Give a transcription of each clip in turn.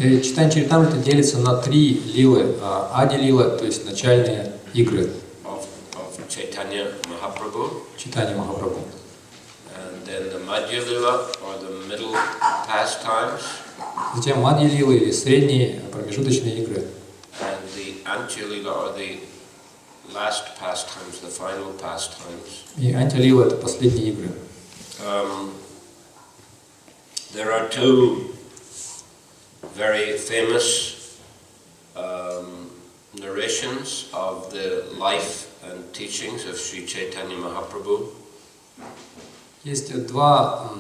Читание Чаритамриты делится на 3 лилы. Ади-лила, то есть начальные игры. Of Chaitanya Mahaprabhu. Читание Махапрабху. And then the Madhya Lila, or the middle pastimes. Затем Мадья-лила или средние промежуточные игры. And the Antya Lila, or the last pastimes, the final pastimes. И Антя-лила — это последние игры. There are 2 very famous narrations of the life and teachings of Sri Chaitanya Mahaprabhu. Есть два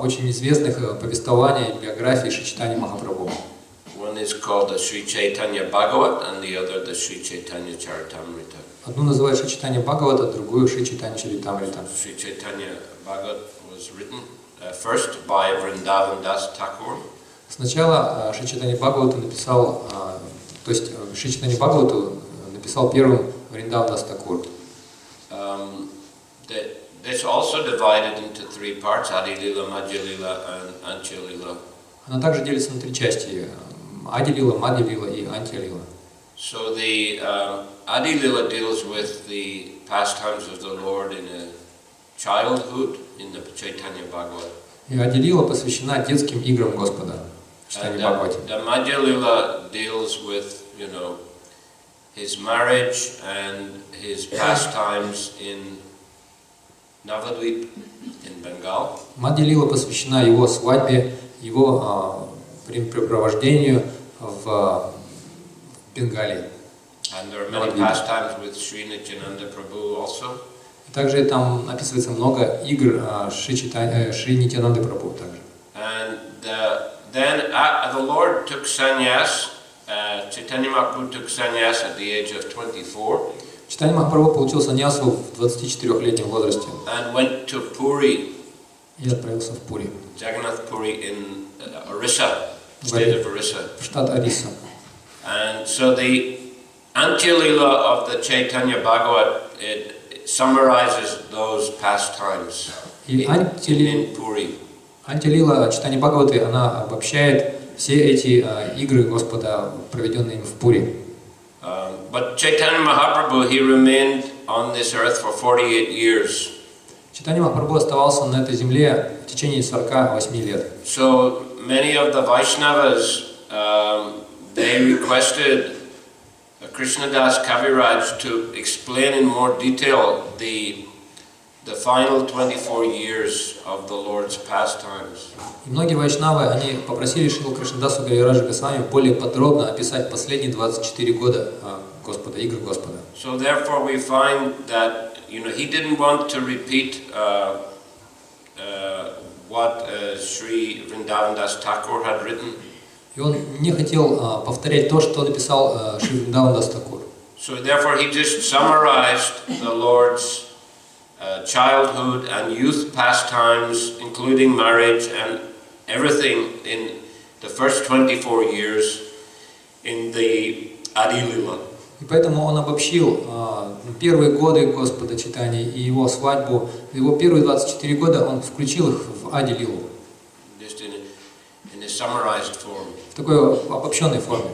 очень известных повествования биографии Шри Чайтаньи Махапрабху. One is called the Sri Chaitanya Bhagavat, and the other the Sri Chaitanya Charitamrita. Одну называют Шри Чайтанья Бхагавата, другую Шри Чайтанья Чаритамрита. Sri Chaitanya Bhagavat was written first by Vrindavan Das Thakur. Сначала Шри Чайтанья Бхагавату написал, то есть Шри Чайтанья Бхагавату написал первым Вриндаван Дас Такур. It's also divided into 3 parts: Adi Lila, Madhya Lila, and Antya Lila. Она также делится на 3 части: Ади-лила, Мадья-лила и Антя-лила. So the Adi Lila deals with the pastimes of the Lord in a childhood in the Chaitanya Bhagavat. И Ади-лила посвящена детским играм Господа. And the Madhya Lila deals with, his marriage and his pastimes in Navadvip in Bengal. Мадья-лила посвящена его свадьбе, его времяпрепровождению в Бенгалии. And there are many pastimes with Sri Nityananda Prabhu also. Также там описывается много игр Шри Нитьянанды Прабху также. And then the Lord took sannyas. Chaitanya Mahaprabhu took sannyas at the age of 24. Чайтанья Махапрабху получил саньясу в 24-летнем возрасте. And went to Puri. И отправился в Пури. Jagannath Puri in Orissa, state of Orissa. Штат Ориса. And so the Antya Lila of the Chaitanya Bhagavat, it summarizes those pastimes in Puri. Антя-лила Чайтаньи Бхагаваты, она обобщает все эти игры Господа, проведенные им в Пури. But Chaitanya Mahaprabhu, he remained on this earth for 48 years. Чайтанья Махапрабху оставался на этой земле в течение 48 лет. So many of the Vaishnavas, they requested Krishnadas Kaviraj to explain in more detail the final 24 years of the Lord's pastimes. И многие вайшнавы, они попросили Шрилу Кришнадасу Кавираджа Госвами более подробно описать последние 24 года Господа, игр Господа. So therefore we find that, he didn't want to repeat what Sri Vrindavan Das Thakur had written. И он не хотел повторять то, что написал Шри Вриндаван Дас Такур. So therefore he just summarized the Lord's childhood and youth pastimes, including marriage and everything in the first 24 years in the Adi Lila. И поэтому он обобщил первые годы Господа Чайтаньи и его свадьбу. Его первые 24 года он включил их в Ади-лилу. Just in a summarized form. В такой обобщенной форме.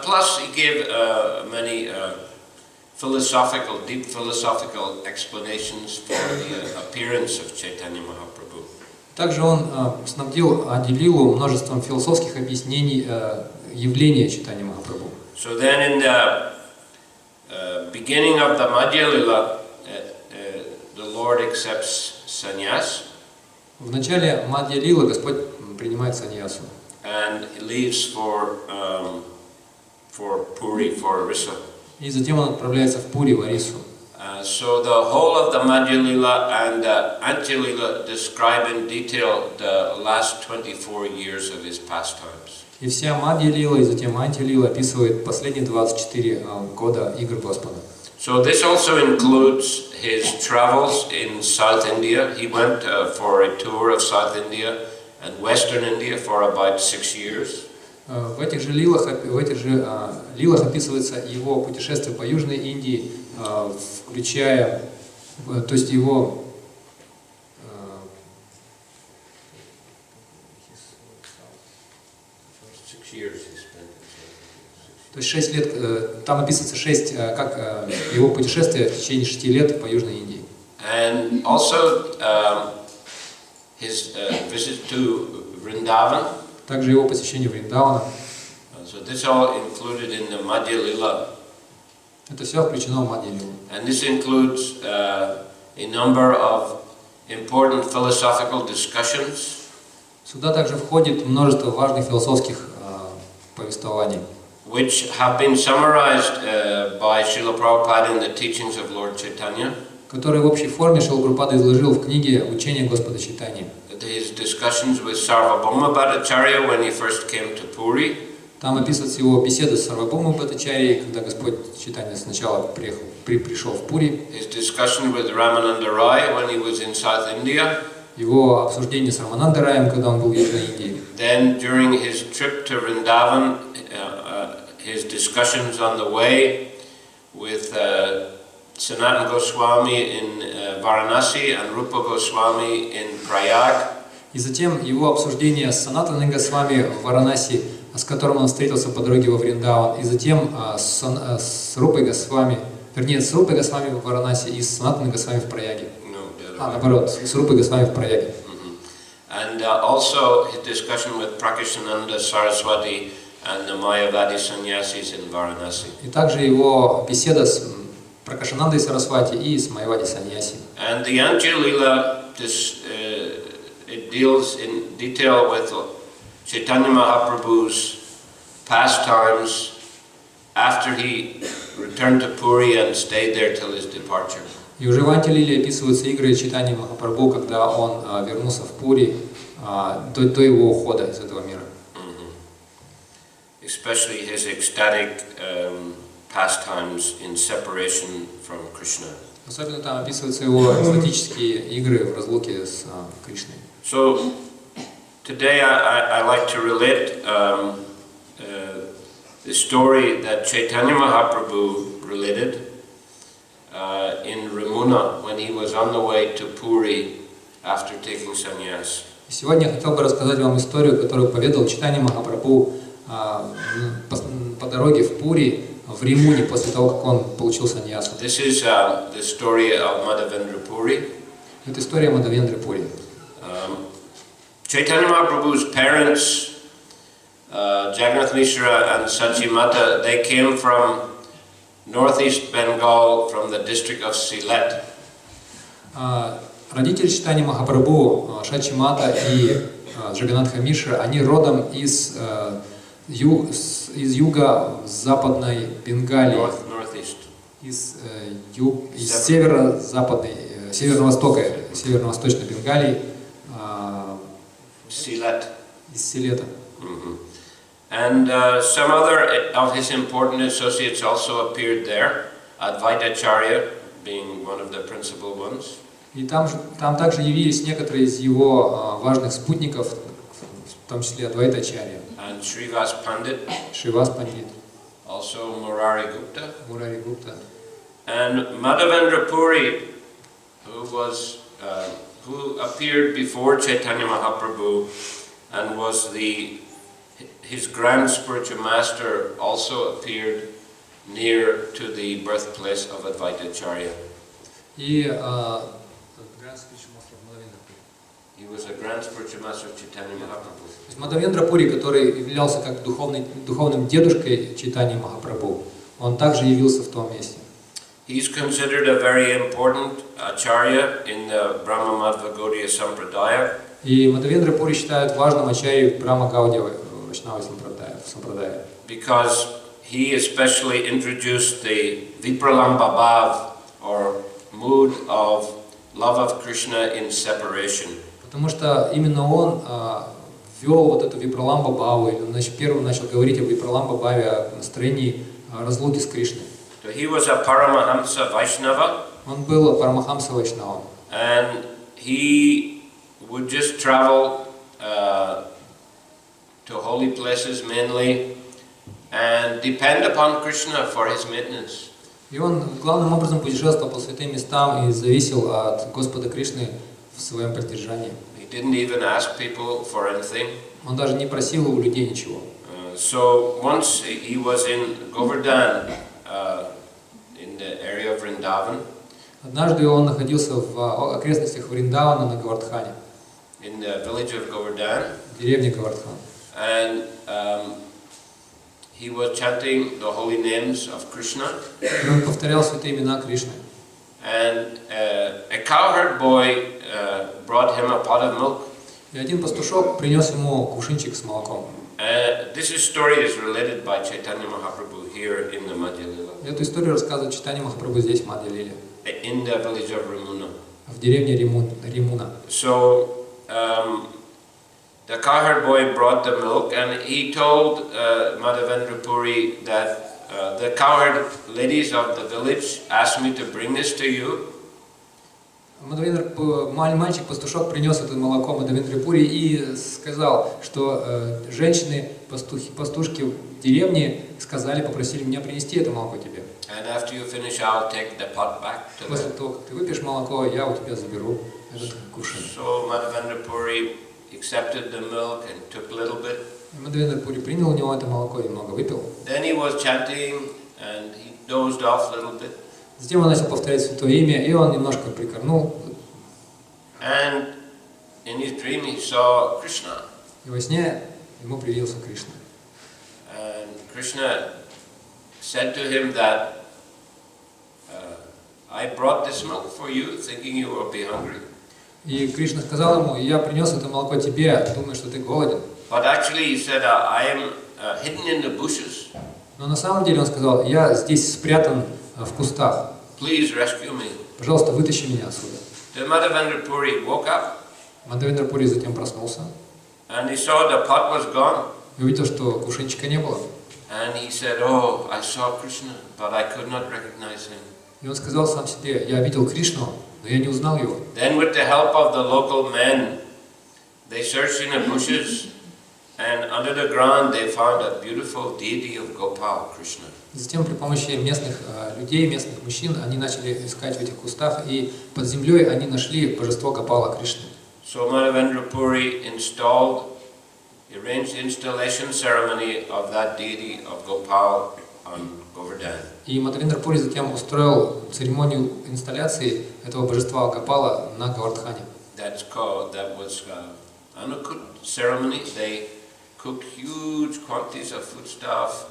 Plus he gave many deep philosophical explanations for the appearance of Chaitanya Mahaprabhu. Также он снабдил Ади-лилу множеством философских объяснений явления Чайтаньи Махапрабху. So then in the beginning of the Madhya Lila, the Lord accepts sannyas. В начале Мадья-лилы Господь принимает саньясу. And he leaves for Puri, for Orissa. И затем он отправляется в Пури, в Орису. So the whole of the Madhya Lila and the Antya Lila describe in detail the last 24 years of his pastimes. И вся Мадья-лила и затем Антя-лила описывает последние 24 года игр Господа. So this also includes his travels in South India. He went for a tour of South India and Western India for about 6 years. В этих же лилах описывается его путешествие по Южной Индии, включая, то есть его years he spent in South Africa. 6 years. То есть 6 лет, там описывается 6, как его путешествие в течение 6 лет по Южной Индии. And also his visit to Vrindavan. Также его посещение Вриндавана. So this all included in the Madhya Lila. Это все включено в Мадья-лилу. And this includes a number of important philosophical discussions. Сюда также входит множество важных философских повествований, Which have been summarized by Шриле Прабхупадой in the teachings of Lord Chaitanya. которые в общей форме Шрила Прабхупада изложил в книге «Учение Господа Чайтаньи». His discussions with Sarvabhauma Bhattacharya when he first came to Puri. Там описывается его беседа с Сарвабхаумой Бхаттачарьей, когда Господь Чайтанья сначала пришел в Пури. His discussion with Ramananda Rai when he was in South India. Его обсуждение с Рамананда Раем, когда он был в Южной Индии. Then during his trip to Vrindavan, his discussions on the way with Sanatana Goswami in Varanasi and Rupa Goswami in Prayag. И затем его обсуждение с Санатаной Госвами в Варанаси, с которым он встретился по дороге во Вриндаван, и затем с Рупой Госвами, вернее, с Рупой Госвами в Варанаси и с Санатаной Госвами в Праяге. Наоборот, с Рупой Госвами в Праяге. And also his discussion with Prakashananda Saraswati and the Mayavadi sannyasis in Varanasi. И также его беседа с Пракашанандой Сарасвати и с Майавади Саньяси. And the Anjali-lila, it deals in detail with Chaitanya Mahaprabhu's pastimes after he returned to Puri and stayed there till his departure. И уже в Антилиле описываются игры Чайтаньи Махапрабху, когда он вернулся в Пури до его ухода из этого мира. Especially his ecstatic pastimes in separation from Krishna. Особенно там описываются его экстатические игры в разлуке с Кришной. So today I like to relate the story that Chaitanya Mahaprabhu related in Ramuna when he was on the way to Puri after taking sannyas. Сегодня я хотел бы рассказать вам историю, которую поведал Чайтанья Махапрабху по дороге в Пури в Римуне после того, как он получил саньясу. This is the story of Madhavendra Puri. Это история Мадхавендры Пури. Chaitanya Mahaprabhu's parents, Jagannath Mishra and Sachi Mata, they came from northeast Bengal, from the district of Sylhet. Родители Чайтаньи Махапрабху, Шачи Мата и Джаганатха Мишра, они родом из юго-западной Бенгалии, из северо-западной, северно-восточной Бенгалии, Sylhet. из Силета. And some other of his important associates also appeared there, Advaitacharya being one of the principal ones. И там также явились некоторые из его важных спутников, в том числе Адвайтачарья. And Srivas Pandit. Шривас Пандит. Also Murari Gupta. Мурари Гупта. And Madhavendra Puri, who appeared before Chaitanya Mahaprabhu and was his grand spiritual master, also appeared near to the birthplace of Advaitacharya. И He was a grand spiritual master of Chaitanya Mahaprabhu. Мадхавендра Пури, который являлся как духовным дедушкой Чайтаньи Махапрабху, он также явился в том месте. He's considered a very important acharya in the Brahma Madhva Gaudiya Sampradaya. И Мадхавендра Пури считают важным ачарьей Брахма Гаудия Вайшнава Сампрадая. Because he especially introduced the Vipralamba Bhav, or mood of love of Krishna in separation. Потому что именно он ввел вот эту Випраламба Бхаву, или первым начал говорить о Випраламба Бхаве, о настроении разлуки с Кришной. So he was a Paramahamsa Vaishnava. Он был Парамахамса Вайшнавом. And he would just travel to holy places mainly and depend upon Krishna for his maintenance. И он главным образом путешествовал по святым местам и зависел от Господа Кришны в своем поддержании. He didn't even ask people for anything. Он даже не просил у людей ничего. So once he was in Govardhan, in the area of Vrindavan. Однажды он находился в окрестностях Вриндавана на Говардхане. In the village of Govardhan. В деревне Говардхан. And he was chanting the holy names of Krishna. И он повторял святые имена Кришны. And a cowherd boy brought him a pot of milk. И один пастушок принес ему кувшинчик с молоком. This story is related by Chaitanya Mahaprabhu here in the Madhya Lila. Эту историю рассказывает Чайтаньи Махапрабху здесь, в Мадхья Лиле. In the village of Rimuna. В деревне Римуна. So the cowherd boy brought the milk, and he told Madhavendra Puri that the cowherd ladies of the village asked me to bring this to you. Мальчик-пастушок принес это молоко Мадхавендре Пури и сказал, что женщины-пастушки в деревне попросили меня принести это молоко тебе. После того, как ты выпьешь молоко, я у тебя заберу этот кувшин. So Madhavendra Puri accepted the milk and took a little bit. Мадхавендра Пури принял у него это молоко и много выпил. Then he was chanting and he dozed off a little bit. Затем он начал повторять святое имя, и он немножко прикорнул. And in his dream he saw Krishna. И во сне ему привиделся Кришна. And Krishna said to him that I brought this milk for you, thinking you will be hungry. И Кришна сказал ему: я принес это молоко тебе, думаю, что ты голоден. But actually he said, I am hidden in the bushes. Но на самом деле он сказал: я здесь спрятан в кустах. Please rescue me. Пожалуйста, вытащи меня отсюда. Then Madhavendra Puri woke up. Мадхавендра Пури затем проснулся. And he saw the pot was gone. И увидел, что кувшинчика не было. And he said, oh, I saw Krishna, but I could not recognize him. И он сказал сам себе: я видел Кришну, но я не узнал его. Then with the help of the local men, they searched in the bushes, and under the ground they found a beautiful deity of Gopal, Krishna. Затем при помощи местных людей, местных мужчин, они начали искать в этих кустах, и под землей они нашли божество Гопала Кришны. So Madhavendra Puri arranged the installation ceremony of that deity of Gopal on Govardhan. И Мадхавендра Пури затем устроил церемонию инсталляции этого божества Гопала на Говардхане. That was Anukut ceremony. They cooked huge quantities of foodstuff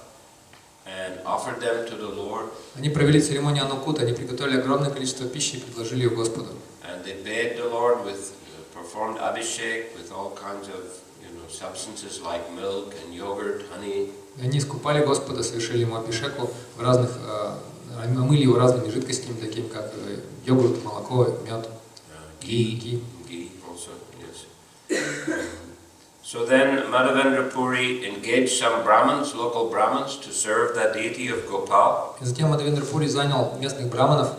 and offered them to the Lord. Они провели церемонию Анукут, они приготовили огромное количество пищи и предложили ее Господу. And they bathed the Lord with performed abhishek with all kinds of substances like milk and yogurt, honey. Они искупали Господа, совершили ему абхишеку в разных, омыли его разными жидкостями, такими как йогурт, молоко, мед, Ghee also, yes. So then Madhavendra Puri engaged some Brahmins, local Brahmins, to serve the deity of Gopal. И затем Мадхавендра Пури занял местных браманов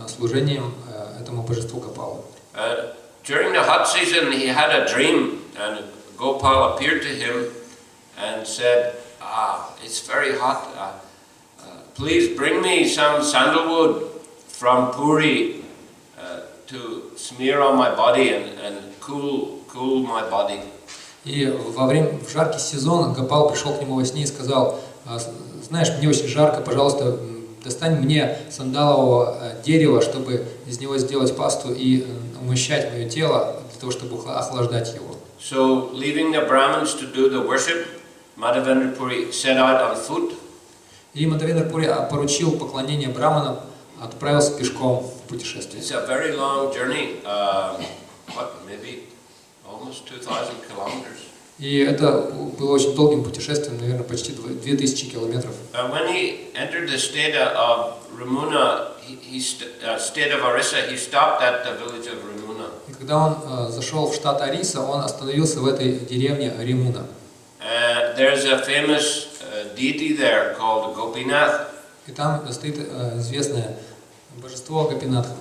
служением этому божеству Гопалу. During the hot season, he had a dream, and Gopal appeared to him and said, it's very hot. Please bring me some sandalwood from Puri to smear on my body and cool my body. И в жаркий сезон Гопал пришел к нему во сне и сказал: знаешь, мне очень жарко, пожалуйста, достань мне сандалового дерева, чтобы из него сделать пасту и умощать мое тело, для того, чтобы охлаждать его. So, leaving the Brahmins to do the worship, Madhavendra Puri set out on foot. И Мадхавендра Пури поручил поклонение браманам, отправился пешком в путешествие. It's a very long journey, maybe almost 2,000 kilometers. И это было очень долгим путешествием, наверное, почти 2000 километров. When he entered the state of Rimuna, state of Orissa, he stopped at the village of Rimuna. И когда он зашел в штат Ориса, он остановился в этой деревне Римуна. There's a famous deity there called Gopinath. И там стоит известное божество Гопинатха.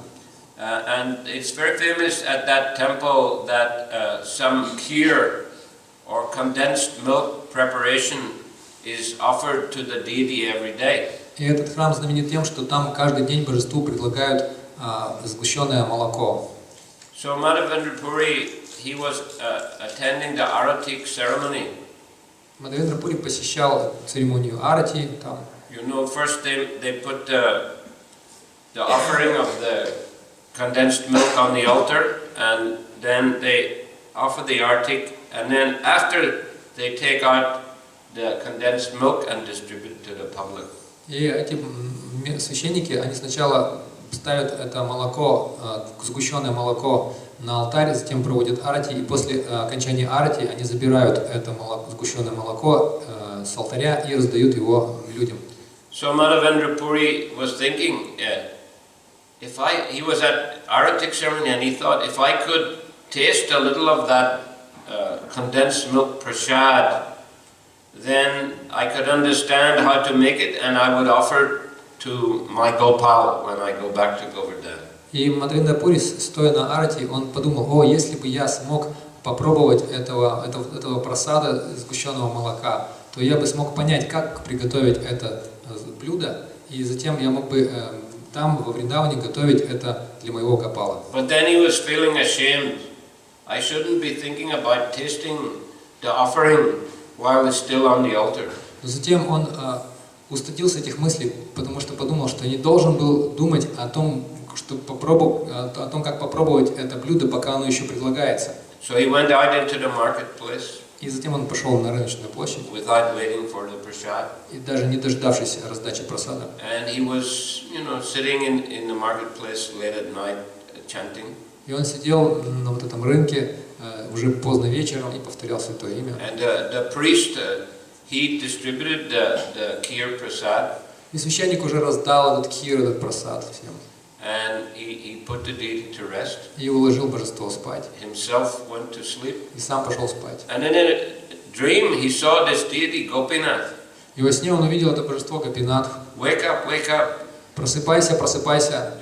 And it's very famous at that temple that some kheer or condensed milk preparation is offered to the deity every day. И этот храм знаменит тем, что там каждый день божеству предлагают сгущенное молоко. So Madhavendra Puri, he was attending the Aratik ceremony. Мадхавендра Пури посещал церемонию арати, там. You know, first they put the offering of the condensed milk on the altar, and then they offer the artik, and then after they take out the condensed milk and distribute it to the public. И эти священники, они сначала ставят это молоко, сгущенное молоко на алтарь, затем проводят арати, и после окончания арати они забирают это сгущенное молоко с алтаря и раздают его людям. So Madhavendra Puri was thinking, he was at Aratik ceremony and he thought, if I could taste a little of that condensed milk prasad, then I could understand how to make it and I would offer to my Gopal when I go back to Govardhan. И Мадхавендра Пури, стоя на арати, он подумал, если бы я смог попробовать этого прасада сгущенного молока, то я бы смог понять, как приготовить это блюдо, и затем я мог бы там, во Вриндаване, готовить это для моего Гопала. But then he was feeling ashamed. I shouldn't be thinking about tasting the offering while it's still on the altar. Но затем он устыдился этих мыслей, потому что подумал, что не должен был думать о том, как попробовать это блюдо, пока оно еще предлагается. So he went out into the marketplace. И затем он пошел на рыночную площадь, without waiting for the prasad. И даже не дождавшись раздачи прасада. And he was, sitting in the marketplace late at night chanting. И он сидел на вот этом рынке уже поздно вечером и повторял святое имя. And the priest, he distributed the kheer prasad. И священник уже раздал этот кхир, этот прасад всем. And he put the deity to rest. И уложил божество спать. Himself went to sleep. И сам пошел спать. And then in a dream he saw this deity Gopinath. И во сне он увидел это божество Гопинатх. Wake up, wake up. Просыпайся, просыпайся.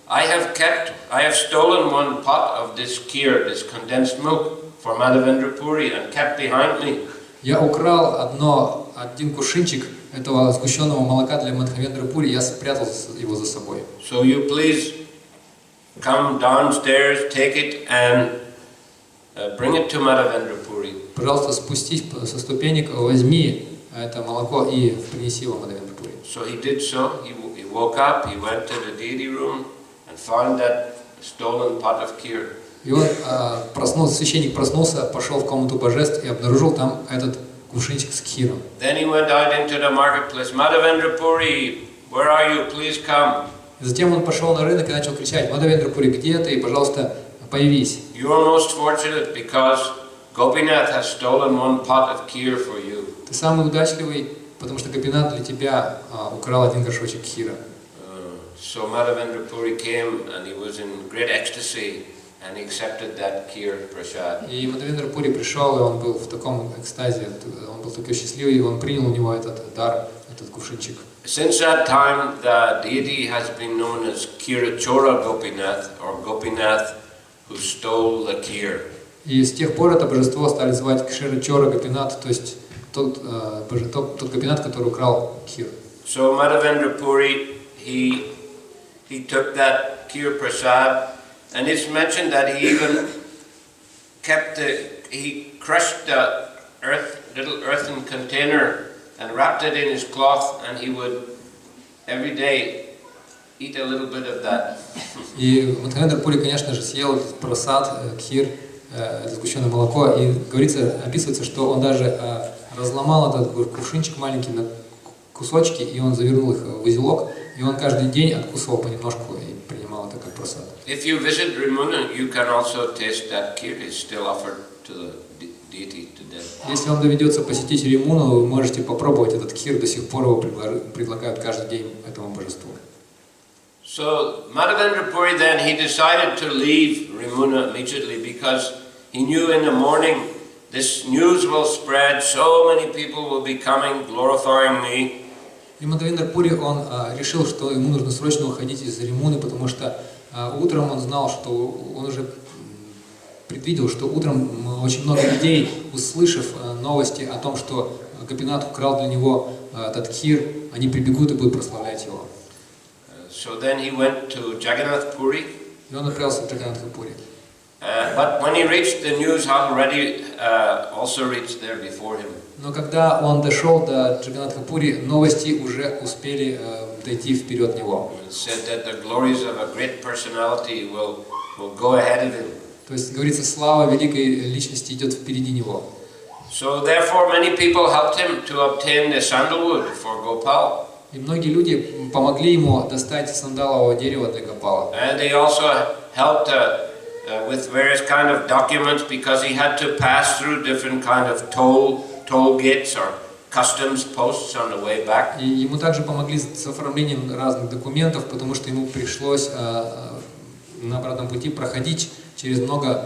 I have stolen one pot of this kheer, this condensed milk, for Madhavendra Puri and kept behind me. Я украл один кувшинчик этого сгущенного молока для Мадхавендры Пури, я спрятал его за собой. So you please come downstairs, take it and bring it to Madhavendra Puri. Пожалуйста, спустись со ступенек, возьми это молоко и принеси его Мадхавендре Пури. So he did so. He woke up, he went to the deity room and found that stolen pot of kheer. И он священник проснулся, пошел в комнату божеств и обнаружил там этот кувшинчик с кхиром. Then he went out into the marketplace. Madhavendra Puri, where are you? Please come. И затем он пошел на рынок и начал кричать: Мадхавендра Пури, где ты? Пожалуйста, появись. You are most fortunate because Gopinath has stolen one pot of kheer for you. Ты самый удачливый, потому что Гопинат для тебя украл один горшочек кхира. So Madhavendra Puri came and he was in great ecstasy and he accepted that kheer prasad. И Мадхавендра Пури пришел, и он был в таком экстазе, он был такой счастливый, и он принял у него этот дар, этот кувшинчик. Since that time, the deity has been known as Kirachora Gopinath, or Gopinath who stole the kheer. И с тех пор это божество стали звать Кширачора Гопинат, то есть тот Гопинат, который украл кхир. So Madhavendra Puri, he took that kheer prasad, and it's mentioned that he even he crushed the little earthen container and wrapped it in his cloth, and he would every day eat a little bit of that. И Мадхавендра Пури, конечно же, съел прасад, кхир, сгущенное молоко, и описывается, что он даже разломал этот кувшинчик маленький на кусочки, и он завернул их в узелок, и он каждый день откусывал понемножку и принимал это как прасад. If you visit Rimuna, you can also taste that kheer. It's still offered to the deity today. Если вам доведется посетить Римуну, вы можете попробовать этот кхир, до сих пор его предлагают каждый день этому божеству. So Madhavendra Puri then he decided to leave Rimuna immediately because he knew in the morning this news will spread, so many people will be coming glorifying me. И Мадхавендра Пури, он решил, что ему нужно срочно уходить из Римуны, потому что утром он знал, что он уже предвидел, что утром очень много людей, услышав новости о том, что Гопинат украл для него этот кхир, они прибегут и будут прославлять его. So then he went to Jagannath Puri. И он отправился в Джаганнатха Пури. But when he reached, the news had already also reached there before him. Но когда он дошел до Джаганнатха-Пури, новости уже успели дойти вперед него. It said that the glories of a great personality will go ahead of him. То есть, говорится, слава великой личности идет впереди него. So therefore many people helped him to obtain the sandalwood for Gopal. И многие люди помогли ему достать сандалового дерева для Гопала. And they also helped with various kind of documents because he had to pass through different kind of toll gates or customs posts on the way back. И ему также помогли с оформлением разных документов, потому что ему пришлось на обратном пути проходить через много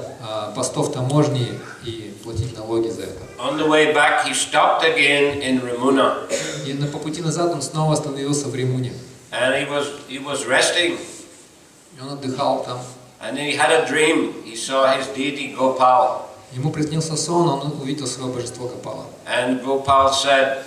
постов таможни и платить налоги за это. On the way back he stopped again in Ramuna. И по пути назад он снова остановился в Римуне. And he was resting. И он отдыхал там. And then he had a dream. He saw his deity Gopal. Ему приснился сон, он увидел свое божество Гопала. And Gopal said,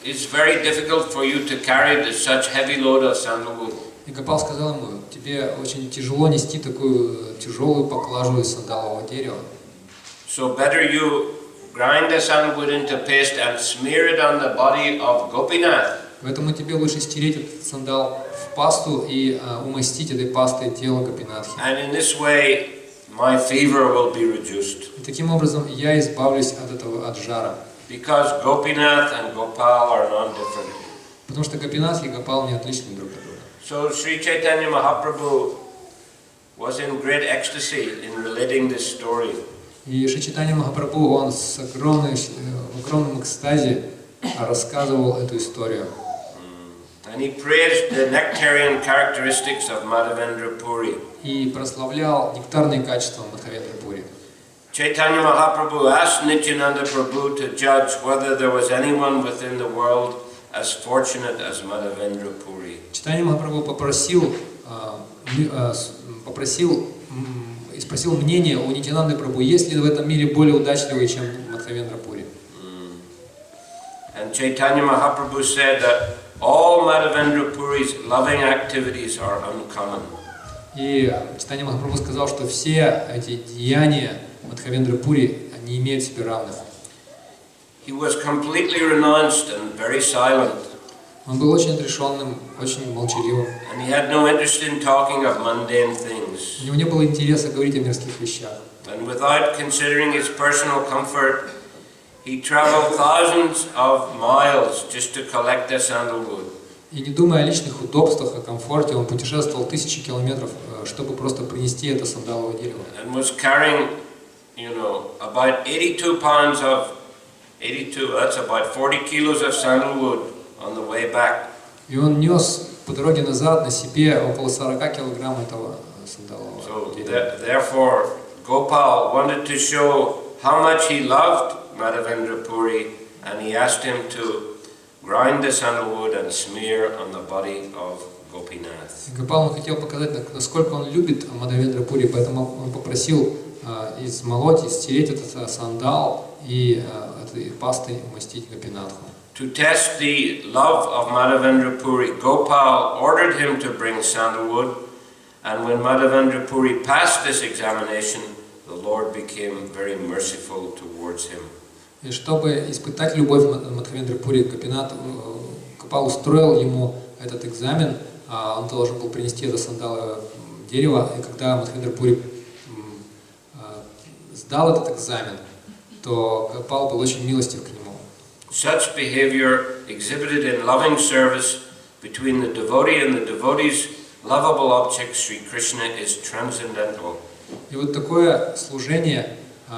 "It's very difficult for you to carry such heavy load of sandalwood." И Гопал сказал ему: тебе очень тяжело нести такую тяжелую поклажу из сандалового дерева. So better you grind the sandalwood into paste and smear it on the body of Gopinath. Поэтому тебе лучше стереть этот сандал в пасту и умастить этой пастой тело Гопинатхи. And in this way, my fever will be reduced. И таким образом я избавлюсь от жара. Because Gopinath and Gopal are non-different. Потому что Гопинатх и Гопал не отличны друг от друга. So Sri Chaitanya Mahaprabhu was in great ecstasy in relating this story. И Шри Чайтаньи Махапрабху, он в огромном экстазе рассказывал эту историю. And he praised the nectarian characteristics of Madhavendra Puri. И прославлял нектарные качества Мадхавендра Пури. Chaitanya Mahaprabhu asked Nityananda Prabhu to judge whether there was anyone within the world as fortunate as Madhavendra Puri. Чайтаньи Махапрабху и спросил мнение у Нитьянанды Прабху, есть ли в этом мире более удачливый, чем Мадхавендра Пури. And Chaitanya Mahaprabhu said that all Madhavendra Puri's loving activities are uncommon. И Чайтаньи Махапрабху сказал, что все эти деяния Мадхавендры Пури не имеют себе равных. He was completely renounced and very silent. Он был очень отрешенным, очень молчаливым. And he had no interest in talking of mundane things. У него не было интереса говорить о мирских вещах. And without considering his personal comfort, he traveled thousands of miles just to collect the sandalwood. И не думая о личных удобствах, о комфорте, он путешествовал тысячи километров, чтобы просто принести это сандаловое дерево. And was carrying, about 82 pounds of 82. That's about 40 kilos of sandalwood on the way back. И он нес по дороге назад на себе около 40 килограмм этого сандалового дерева. Therefore, Gopal wanted to show how much he loved Madhavendra Puri, and he asked him to grind the sandalwood and smear on the body of Gopinath. Гопал хотел показать, насколько он любит Мадхавендра Пури, поэтому он попросил измолоть, стереть этот сандал и этой пастой умастить Гопинатху. To test the love of Madhavendra Puri, Gopal ordered him to bring sandalwood, and when Madhavendra Puri passed this examination, the Lord became very merciful towards him. И чтобы испытать любовь Мадхавендры Пури, Гопал устроил ему этот экзамен, он должен был принести это сандаловое дерево, и когда Мадхавендра Пури сдал этот экзамен, то Гопал был очень милостив к нему. Such behavior exhibited in loving service between the devotee and the devotee's lovable object, Sri Krishna, is transcendental. И вот такое служение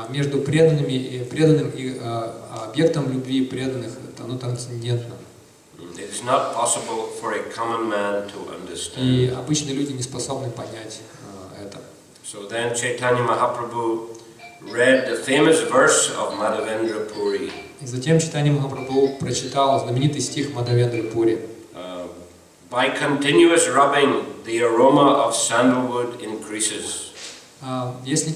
между преданным и объектом любви преданных, оно трансцендентно. It is not possible for a common man to understand. И обычные люди не способны понять это. So then Chaitanya Mahaprabhu read the famous verse of Madhavendra Puri. И затем Чайтаньи Махапрабху прочитал знаменитый стих Мадхавендры Пури. By continuous rubbing, the aroma of sandalwood increases. Если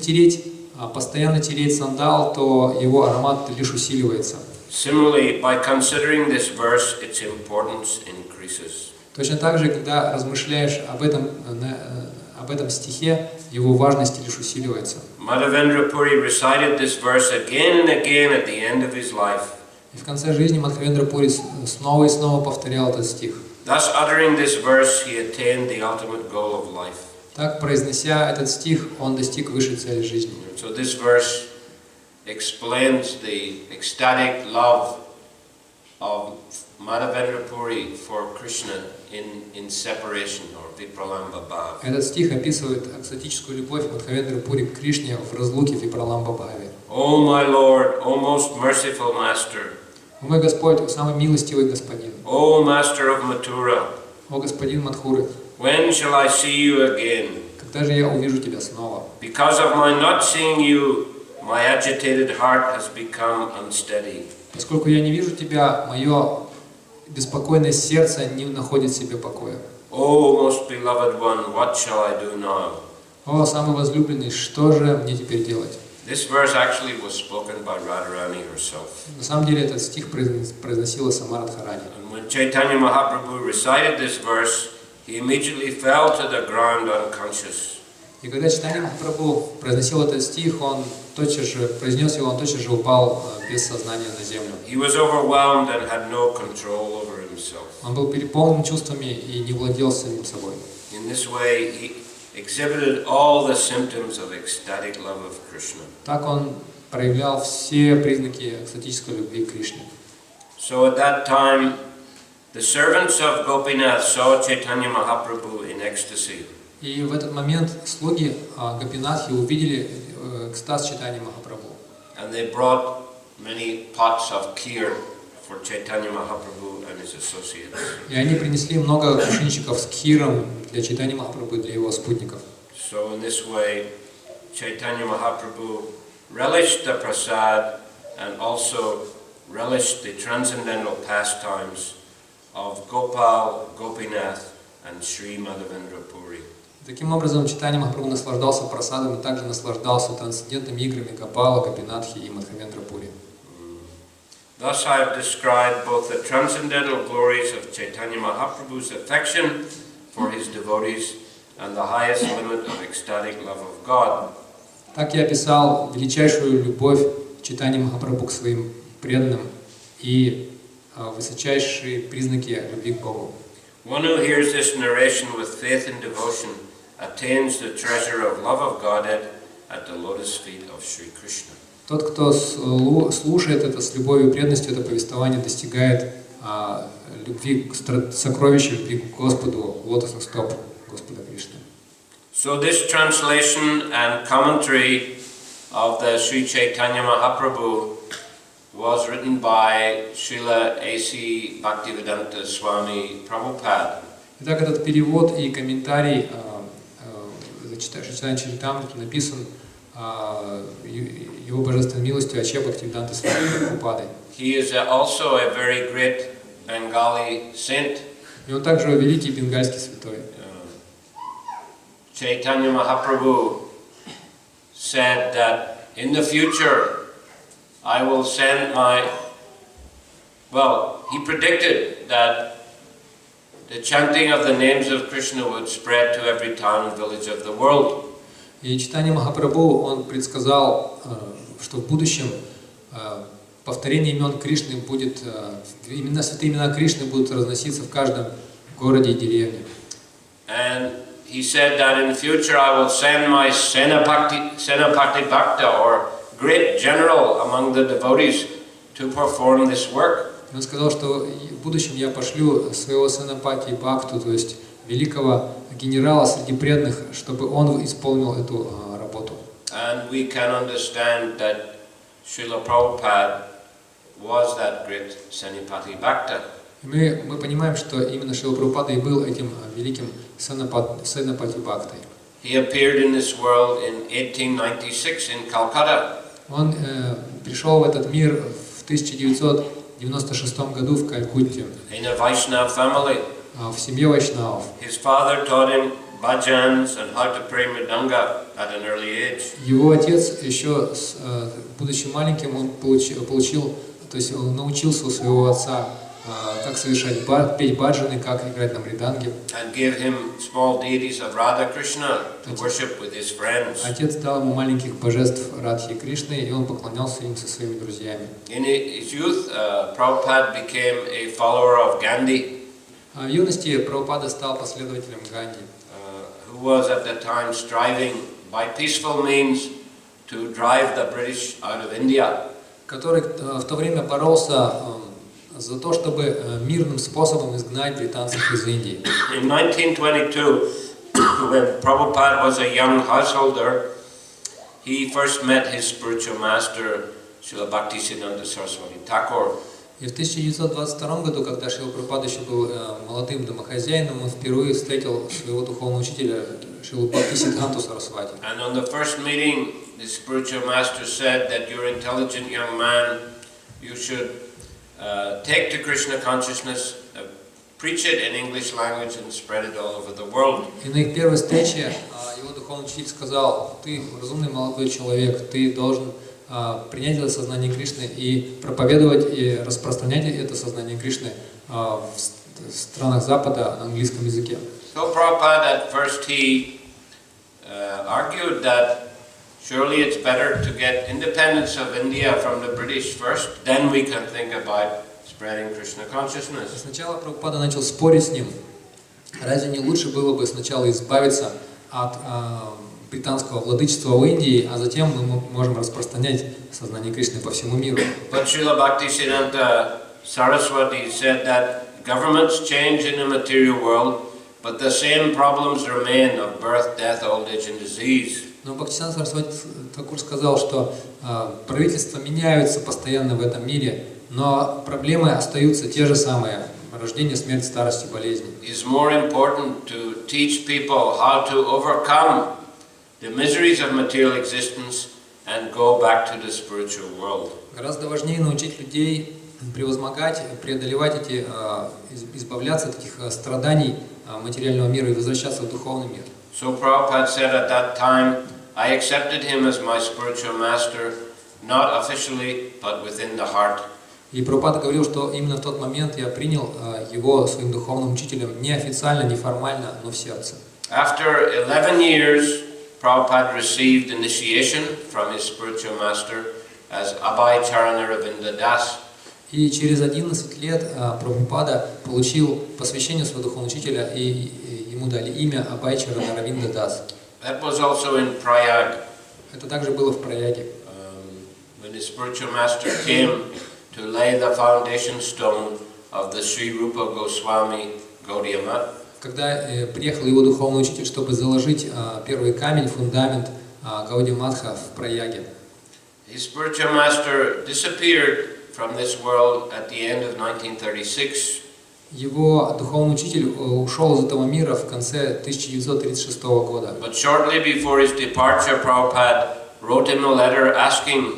постоянно тереть сандал, то его аромат лишь усиливается. Similarly, by considering this verse, its importance increases. Точно так же, когда размышляешь об об этом стихе, его важность лишь усиливается. Madhavendra Puri recited this verse again and again at the end of his life. И в конце жизни Мадхавендра Пури снова и снова повторял этот стих. Thus, uttering this verse, he attained the ultimate goal of life. Так, произнося этот стих, он достиг высшей цели жизни. So this verse explains the ecstatic love of Madhavendra Puri for Krishna in separation, or Vipralamba Bhav. Этот стих описывает экстатическую любовь Мадхавендры Пури к Кришне в разлуке в Випраламба Бхаве. O my Lord, O most merciful Master, О мой Господь, самый милостивый Господин, O Master of Mathura, о Господин Мадхуры, when shall I see you again? когда же я увижу Тебя снова? Because of my not seeing you, my agitated heart has become unsteady. Поскольку я не вижу Тебя, мое беспокойное сердце не находит себе покоя. O most beloved one, what shall I do now? О, самый возлюбленный, что же мне теперь делать? This verse actually was spoken by Radharani herself. На самом деле этот стих произносила сама Радхарани. And when Chaitanya Mahaprabhu recited this verse, he immediately fell to the ground unconscious. И когда Чайтаньи Махапрабху произносил этот стих, он тотчас же произнес его, он тотчас же упал без сознания на землю. He was overwhelmed and had no control over himself. Он был переполнен чувствами и не владел самим собой. In this way, he exhibited all the symptoms of ecstatic love of Krishna. Так он проявлял все признаки экстатической любви к Кришне. So at that time, the servants of Gopinath saw Chaitanya Mahaprabhu in ecstasy. И в этот момент слуги Гопинатхи увидели экстаз Чайтаньи Махапрабху. And they brought many pots of kheer for Chaitanya Mahaprabhu and his associates. И они принесли много кувшинчиков с кхиром для Чайтаньи Махапрабху и для его спутников. So in this way, Chaitanya Mahaprabhu relished the prasad and also relished the transcendental pastimes of Gopal, Gopinath and Sri Madhavendra Puri. Таким образом, Чайтаньи Махапрабху наслаждался прасадом и также наслаждался трансцендентными играми Гопала, Гопинатхи и Мадхавендра Пури. Thus I have described both the transcendental glories of Chaitanya Mahaprabhu's affection for his devotees and the highest limit of ecstatic love of God. Так я описал величайшую любовь Чайтаньи Махапрабху к своим преданным и высочайшие признаки любви к Богу. One who hears this narration with faith and devotion attains the treasure of love of Godhead at the lotus feet of Sri Krishna. Тот, кто слушает это с любовью и преданностью, это повествование достигает любви, сокровища любви к Господу, лотосных стоп Господа Кришны. So this translation and commentary of the Sri Chaitanya Mahaprabhu was written by Srila A.C. Bhaktivedanta Swami Prabhupada. Итак, этот перевод и комментарий Чайтаньи Чаритамриту написан его божественной милостью А.Ч. Бхактиведанта Свами Прабхупадой. He is also a very great Bengali saint. И он также великий бенгальский святой. Chaitanya Mahaprabhu said that in the future I will send he predicted that the chanting of the names of Krishna would spread to every town and village of the world. И Чайтаньи Махапрабху, он предсказал, что в будущем повторение имен Кришны будет, святые имена Кришны будут разноситься в каждом городе и деревне. And he said that in future I will send my Senapati Bhakta, or great general among the devotees, to perform this work. Он сказал, что в будущем я пошлю своего Сенапати Бхакту, то есть великого генерала среди преданных, чтобы он исполнил эту работу. And we can understand that Srila Prabhupada was that great Senapati Bhakta. Мы понимаем, что именно Шрила Прабхупада и был этим великим Сенапати Бхактой. He appeared in this world in 1896 in Calcutta. Он пришел в этот мир в 1996 году в Калькутте. In a Vaishnava family. В семье вайшнавов. His father taught him bhajans and how to play mridanga at an early age. Его отец еще, будучи маленьким, он получил, то есть он научился у своего отца как совершать петь баджаны, как играть на мриданге. And give him small deities of Radha Krishna to worship with his friends. Отец дал ему маленьких божеств Радхи и Кришны, и он поклонялся им со своими друзьями. In his youth, Prabhupada became a follower of Gandhi, В юности Прабхупада стал последователем Ганди, who was at that time striving by peaceful means to drive the British out of India. который в то время боролся за то, чтобы мирным способом изгнать британцев из Индии. In 1922, when Prabhupada was a young householder, he first met his spiritual master, Srila Bhaktisiddhanta Saraswati Thakur. И в 1922 году, когда Шрила Прабхупада еще был молодым домохозяином, он впервые встретил своего духовного учителя Шрилу Бхактисиддханту Сарасвати. And on the first meeting, the spiritual master said that you're an intelligent young man, you should take to Krishna consciousness, preach it in English language and spread it all over the world. И на их первой встрече его духовный учитель сказал: ты разумный молодой человек, ты должен принять это сознание Кришны и проповедовать и распространять это сознание Кришны в странах Запада на английском языке. So Prabhupada at first he argued that surely it's better to get independence of India from the British first, then we can think about spreading Krishna consciousness. Сначала Прабхупада начал спорить с ним. Разве не лучше было бы сначала избавиться от британского владычества в Индии, а затем мы можем распространять сознание Кришны по всему миру? But Srila Bhaktisiddhanta Saraswati said that governments change in the material world, but the same problems remain of birth, death, old age and disease. Но Бхактивиданта Сарасвати Такур сказал, что правительства меняются постоянно в этом мире, но проблемы остаются те же самые: рождение, смерть, старость и болезни. It's more important to teach people how to overcome the miseries of material existence and go back to the spiritual world. Гораздо важнее научить людей превозмогать, преодолевать эти, избавляться от этих страданий материального мира и возвращаться в духовный мир. So Prabhupada said at that time, I accepted him as my spiritual master, not officially, but within the heart. И Прабхупада говорил, что именно в тот момент я принял его своим духовным учителем не официально, не формально, но в сердце. After 11 years, Prabhupada received initiation from his spiritual master as Abhay Charana Das. И через 11 лет Прабхупада получил посвящение своего духовного учителя, и ему дали имя Абhay Чарана Das. That was also in Prayag. Это также было в Праяге. When his spiritual master came to lay the foundation stone of the Sri Rupa Goswami Gaudiya Math. Когда приехал его духовный учитель, чтобы заложить первый камень, фундамент Гаудия Матха в Праяге. His spiritual master disappeared from this world at the end of 1936. Его духовный учитель ушел из этого мира в конце 1936 года. But shortly before his departure, Prabhupada wrote him a letter asking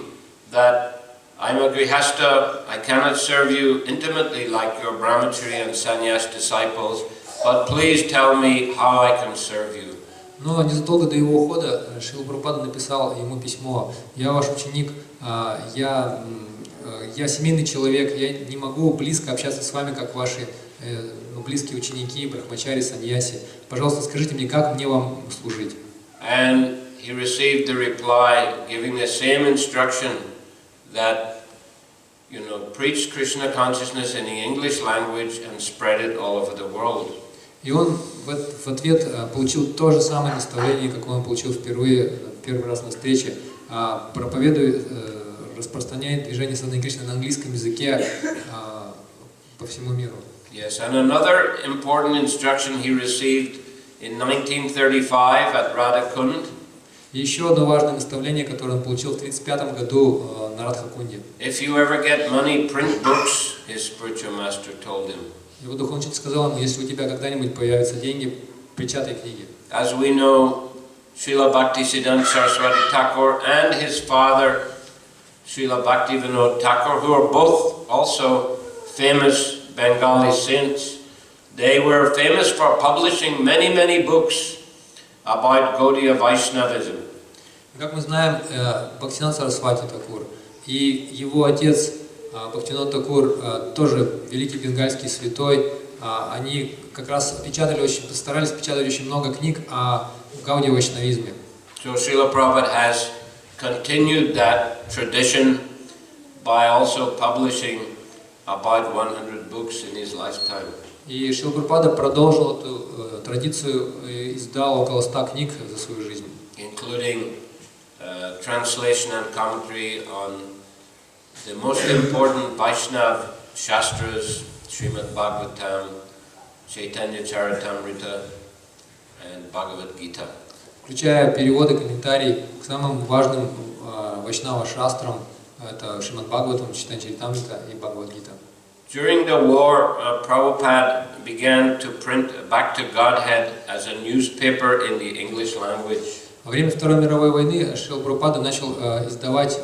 that I'm a grihasta, I cannot serve you intimately like your brahmachari and sannyas disciples, but please tell me how I can serve you. Но незадолго до его ухода Шрила Прабхупада написал ему письмо: «Я ваш ученик, я семейный человек, я не могу близко общаться с вами, как ваши близкие ученики, брахмачари, саньяси. Пожалуйста, скажите мне, как мне вам служить?» And he received the reply giving the same instruction that, preach Krishna consciousness in the English language and spread it all over the world. И он в ответ получил то же самое наставление, какое он получил первый раз на встрече: проповедуй, распространяет движение сознания Кришны на английском языке по всему миру. Yes, and another important instruction he received in 1935 at Radhakund. И еще одно важное наставление, которое он получил в 1935 году на Радхакунде. If you ever get money, print books, his spiritual master told him. Его духовный учитель сказал ему: если у тебя когда-нибудь появятся деньги, печатай книги. As we know, Srila Bhaktisiddhanta Saraswati Thakur and his father, Srila Bhaktivinoda Thakur, who are both also famous Bengali saints, they were famous for publishing many, many books about Gaudiya Vaishnavism. Как мы знаем, Бхактивиданта Сарасвати Такур и его отец Бхактивиданта Такур, тоже великий бенгальский святой, они как раз старались печатать очень много книг о гауди вайшнавизме. So Srila Prabhupada has continued that tradition by also publishing about 100 books in his lifetime. И Шрила Прабхупада продолжил эту традицию и издал около 100 книг за свою жизнь. Including translation and commentary on the most important Vaishnav Shastras, Srimad Bhagavatam, Chaitanya Charitamrita and Bhagavad Gita. Включая переводы, комментарии к самым важным вайшнава-шастрам, это Шримад Бхагаватам, Чайтаньи Чаритамрита и Бхагавад Гита. During the war, Prabhupada began to print Back to Godhead as a newspaper in the English language. Во время Второй мировой войны Шрила Прабхупада начал издавать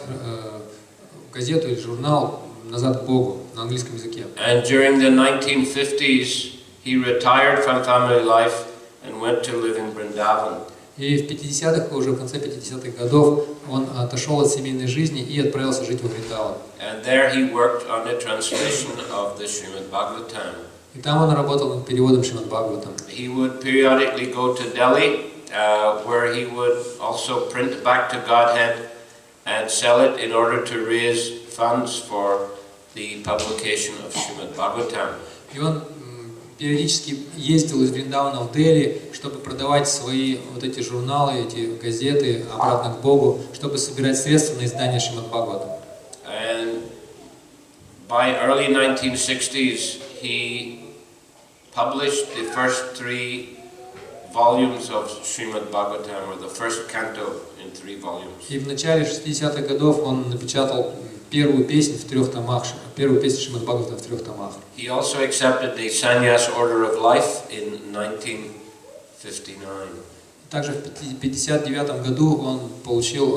газету или журнал «Назад к Богу» на английском языке. And during the 1950s, he retired from family life and went to live in Vrindavan. И в 50-х, уже в конце 50-х годов, он отошел от семейной жизни и отправился жить во Вриндаван. And there he worked on the translation of the Srimad Bhagavatam. И там он работал над переводом Шримад Бхагаватам. He would periodically go to Delhi, where he would also print Back to Godhead and sell it in order to raise funds for the publication of Srimad Bhagavatam. И он периодически ездил из Вриндавана в Дели, чтобы продавать свои вот эти журналы, эти газеты обратно к Богу, чтобы собирать средства на издание Шримад Бхагаватам. And by early 1960s, he published the first 3 volumes of Srimad Bhagavatam, or the first canto in 3 volumes. И в начале 60-х годов он напечатал первую песню в 3 томах, первую песню Шримад Бхагаватам в 3 томах. He also accepted the Sannyas Order of Life in 1959. Также в 1959 году он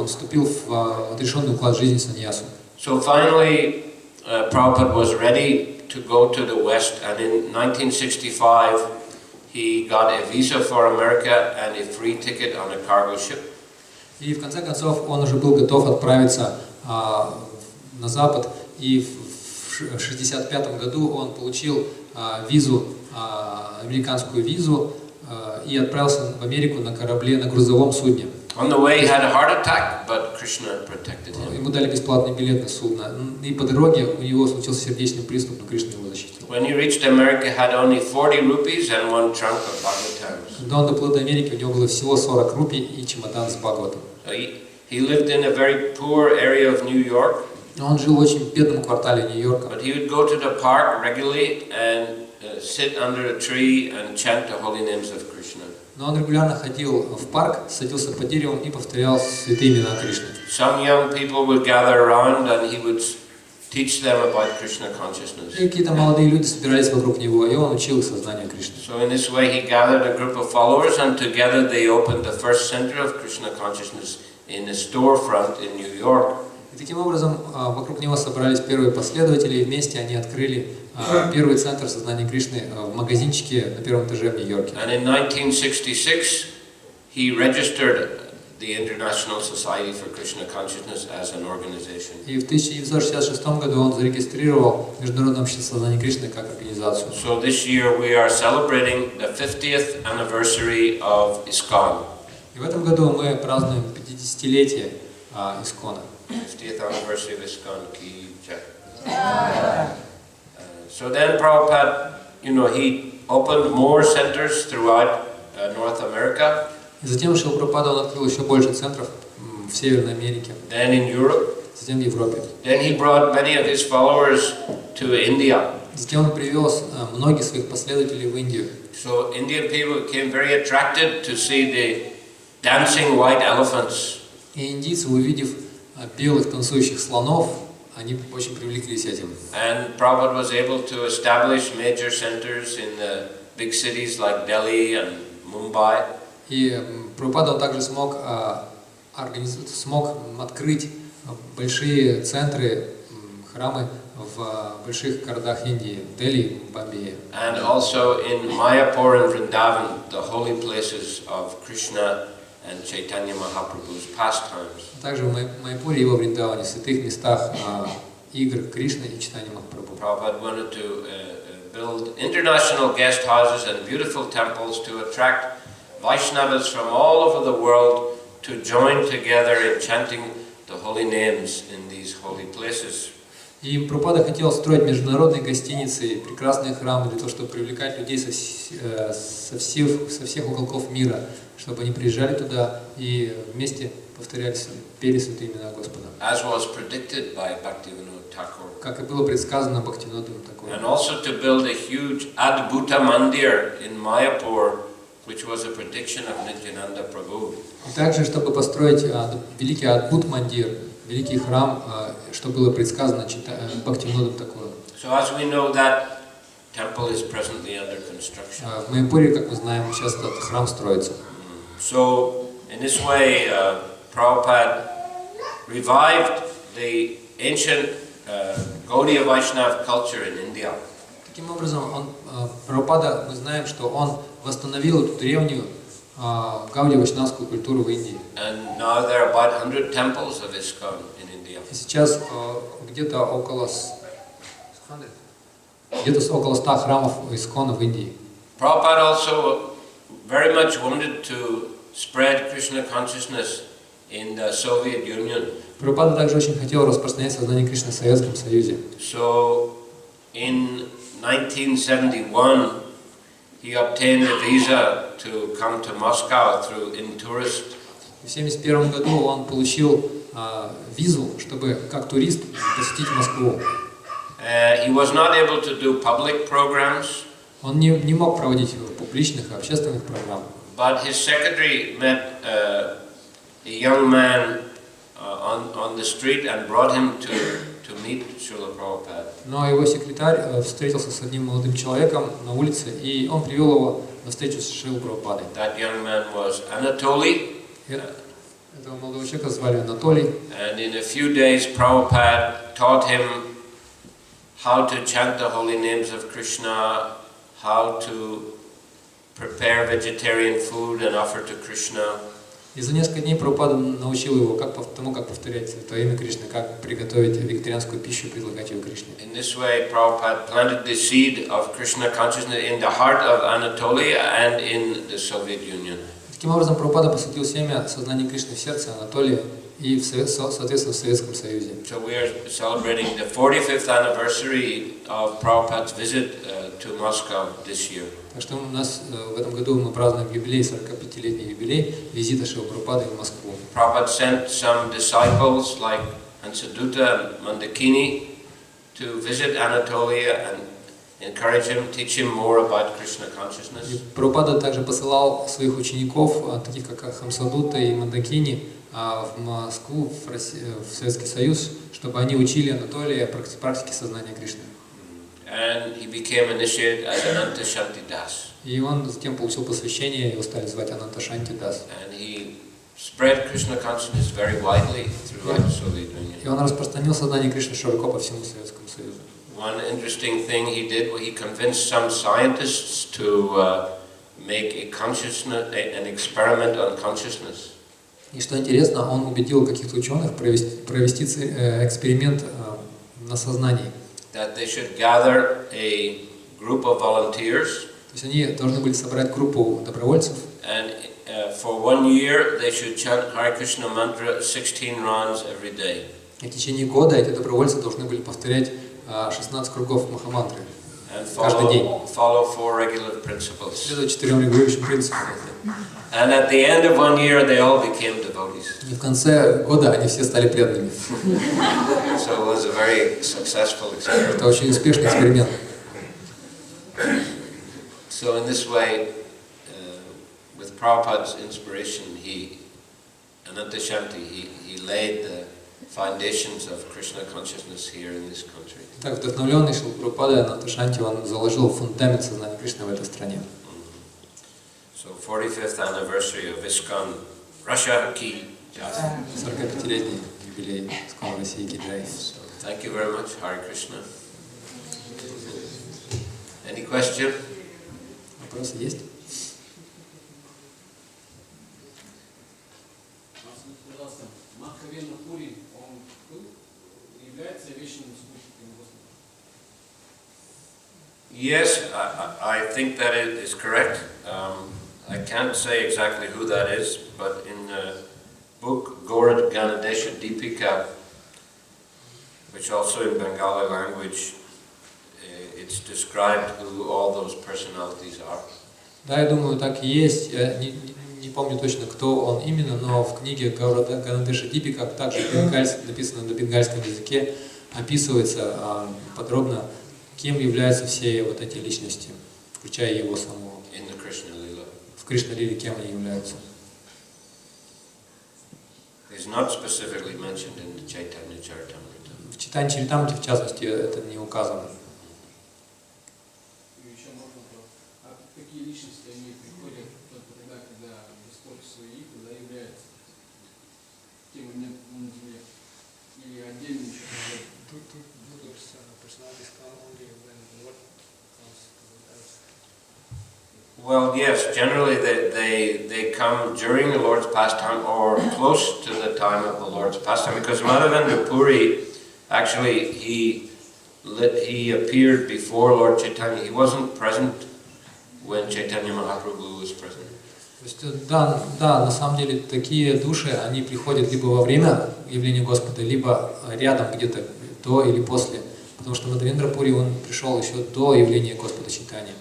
вступил в отрешенный уклад жизни саньясу. So finally, Prabhupada was ready to go to the West, and in 1965 he got a visa for America and a free ticket on a cargo ship. И в конце концов он уже был готов отправиться на Запад, и в 1965 году он получил визу, американскую визу, и отправился в Америку на корабле, на грузовом судне. On the way he had a heart attack, but Krishna protected him. Ему дали бесплатный билет на судно, и по дороге у него случился сердечный приступ, но Кришна его защитил. When he reached America, he had only 40 rupees and 1 trunk of Bhagavatams. Когда он доплыл до Америки, у него было всего 40 рупий и чемодан с Бхагаватом. So he lived in a very poor area of New York. Он жил в очень бедном квартале Нью-Йорка. But he would go to the park regularly and sit under a tree and chant the holy names of Krishna. Но он регулярно ходил в парк, садился под деревом и повторял святые имена Кришны. Some young people would gather around and he would teach them about Krishna consciousness. И какие-то молодые люди собирались вокруг него, и он учил их сознанию Кришны. So in this way he gathered a group of followers, and together they opened the first center of Krishna consciousness in a storefront in New York. И таким образом вокруг него собрались первые последователи, и вместе они открыли первый центр сознания Кришны в магазинчике на первом этаже в Нью-Йорке. And in 1966 he registered the International Society for Krishna Consciousness as an organization. И в 1966 году он зарегистрировал Международное общество сознания Кришны как организацию. So this year we are celebrating the 50th anniversary of ISKCON. И в этом году мы празднуем 50-летие Искона. 50th anniversary of ISKCON. Ki Jai. So then Prabhupada, he opened more centers throughout North America. И затем Шрила Прабхупада он открыл еще больше центров в Северной Америке. Then in Europe. Затем в Европе. Then he brought many of his followers to India. Затем он привел многих своих последователей в Индию. So Indian people became very attracted to see the dancing white elephants. И индийцы, увидев белых танцующих слонов, они очень привлеклись этим. And Prabhupada was able to establish major centers in the big cities like Delhi and Mumbai. И Прабхупада он также смог открыть большие центры, храмы в больших городах Индии, Дели, Бомбее. And also in Mayapur and Vrindavan, the holy places of Krishna and Chaitanya Mahaprabhu's pastimes. Также в Майяпуре и во Вриндаване, в святых местах игр Кришны и читания Махапрабху. Prabhupada wanted to build international guest houses and beautiful temples to attract Vaishnavas from all over the world to join together in chanting the holy names in these holy places. И Прабхупада хотел строить международные гостиницы и прекрасные храмы для того, чтобы привлекать людей со всех уголков мира, чтобы они приезжали туда и вместе повторяли, пели святые имена Господа. As was predicted by Bhaktivinoda Thakur. Как и было предсказано Бхактивинодом Тхакуром. And also to build a huge Adbhuta Mandir in Mayapur, which was a prediction of Nityananda Prabhu. И также, чтобы построить великий Адбут Мандир, великий храм, что было предсказано Бхактивинодом Тхакуром. So as we know, that temple is presently under construction. В Майяпуре, как мы знаем, сейчас этот храм строится. So in this way, Prabhupada revived the ancient Gaudiya Vaishnava culture in India. Таким образом, Прабхупада, мы знаем, что он восстановил эту древнюю гаудия-вайшнавскую культуру в Индии. And now there are about 100 temples of ISKCON in India. И сейчас где-то около 100 храмов ISKCON в Индии. Prabhupada also very much wanted to spread Krishna consciousness in the Soviet Union. Прабхупада также очень хотел распространять сознание Кришны в Советском Союзе. So in 1971 he obtained a visa to come to Moscow through InTourist. В 1971 году он получил визу, чтобы как турист посетить Москву. He was not able to do public programs. Он не мог проводить публичных и общественных программ. But his secretary met a young man on the street and brought him to meet Шрила Прабхупады. Но его секретарь встретился с одним молодым человеком на улице, и он привел его на встречу с Шрилой Прабхупадой. That young man was Anatoly. Этого молодого человека звали Анатолий. And in a few days, Prabhupada taught him how to chant the holy names of Krishna, how to prepare vegetarian food and offer to Krishna. И за несколько дней Прабхупада научил его тому, как повторять святое имя Кришны, как приготовить вегетарианскую пищу и предлагать ее Кришне. In this way, Prabhupada planted the seed of Krishna consciousness in the heart of Anatolia and in the Soviet Union. Таким образом, Прабхупада посадил семя сознания Кришны в сердце Анатолия и, соответственно, в Советском Союзе. So we are celebrating the 45th anniversary of Prabhupada's visit to Moscow this year. Так что у нас в этом году мы празднуем юбилей, 45-летний юбилей визита Шрилы Прабхупады в Москву. Prabhupada sent some disciples like Hansadutta and Mandakini to visit Anatolia and encourage him, teach him more about Krishna consciousness. И Прабхупада также посылал своих учеников, таких как Хамсадутта и Мандакини, в Москву, в Советский Союз, чтобы они учили Анатолия практике сознания Кришны. And he became initiated as Ananta Shanti Das. И он затем получил посвящение, его стали звать Ананта Шанти Дас. And he spread Krishna consciousness very widely throughout the Soviet Union. И он распространил сознание Кришны широко по всему Советскому Союзу. One interesting thing he did was he convinced some scientists to make a consciousness, an experiment on consciousness. И что интересно, он убедил каких-то ученых провести эксперимент на сознании. That they should gather a group of volunteers. То есть они должны были собрать группу добровольцев. And for 1 year they should chant Hare Krishna mantra 16 rounds every day. И в течение года эти добровольцы должны были повторять 16 кругов Махамантры каждый день. Follow 4 regular principles. Следуя 4 регулирующим принципам. And at the end of 1 year they all became devotees. И в конце года они все стали преданными. So it was a very successful experiment. Это очень успешный эксперимент. So in this way, with Prabhupada's inspiration, Ananta Shanti, he laid the foundations of Krishna consciousness here in this country. Так, вдохновленный Шрилой Прабхупадой, Ананта Шанти, он заложил фундамент сознания Кришны в этой стране. So 45th anniversary of ISKCON Russia ki jai. 45-летний юбилей ISKCON России ки джай. So thank you very much, Hare Krishna. Any question? Вопросы есть? Пожалуйста, Махавена Пури, он является вечным Yes, I think that it is correct. I can't say exactly who that is, but in the book Gaurad Ganadesha Deepika, which also in Bengali language, it's described who all those personalities are. Да, я думаю, так и есть. Я не помню точно, кто он именно, но в книге Гаурада Ганадеша Дипика, также написано на бенгальском языке, описывается подробно, кем являются все вот эти личности, включая его самого. В Кришна-лиле кем они являются. В Чайтаньи Чаритамрите, в частности, это не указано. Какие личности они приходят тогда, когда Господь свои, когда является тем моментом на земле? Или отдельно еще Well, yes, generally they come during the Lord's pastime or close to the time of the Lord's pastime, because Madhavendra Puri, actually, he appeared before Lord Chaitanya. He wasn't present when Chaitanya Mahaprabhu was present. То есть, да, на самом деле такие души, они приходят либо во время явления Господа, либо рядом где-то до или после. Потому что Мадхавендра Пури, он пришел еще до явления Господа Чайтаньи.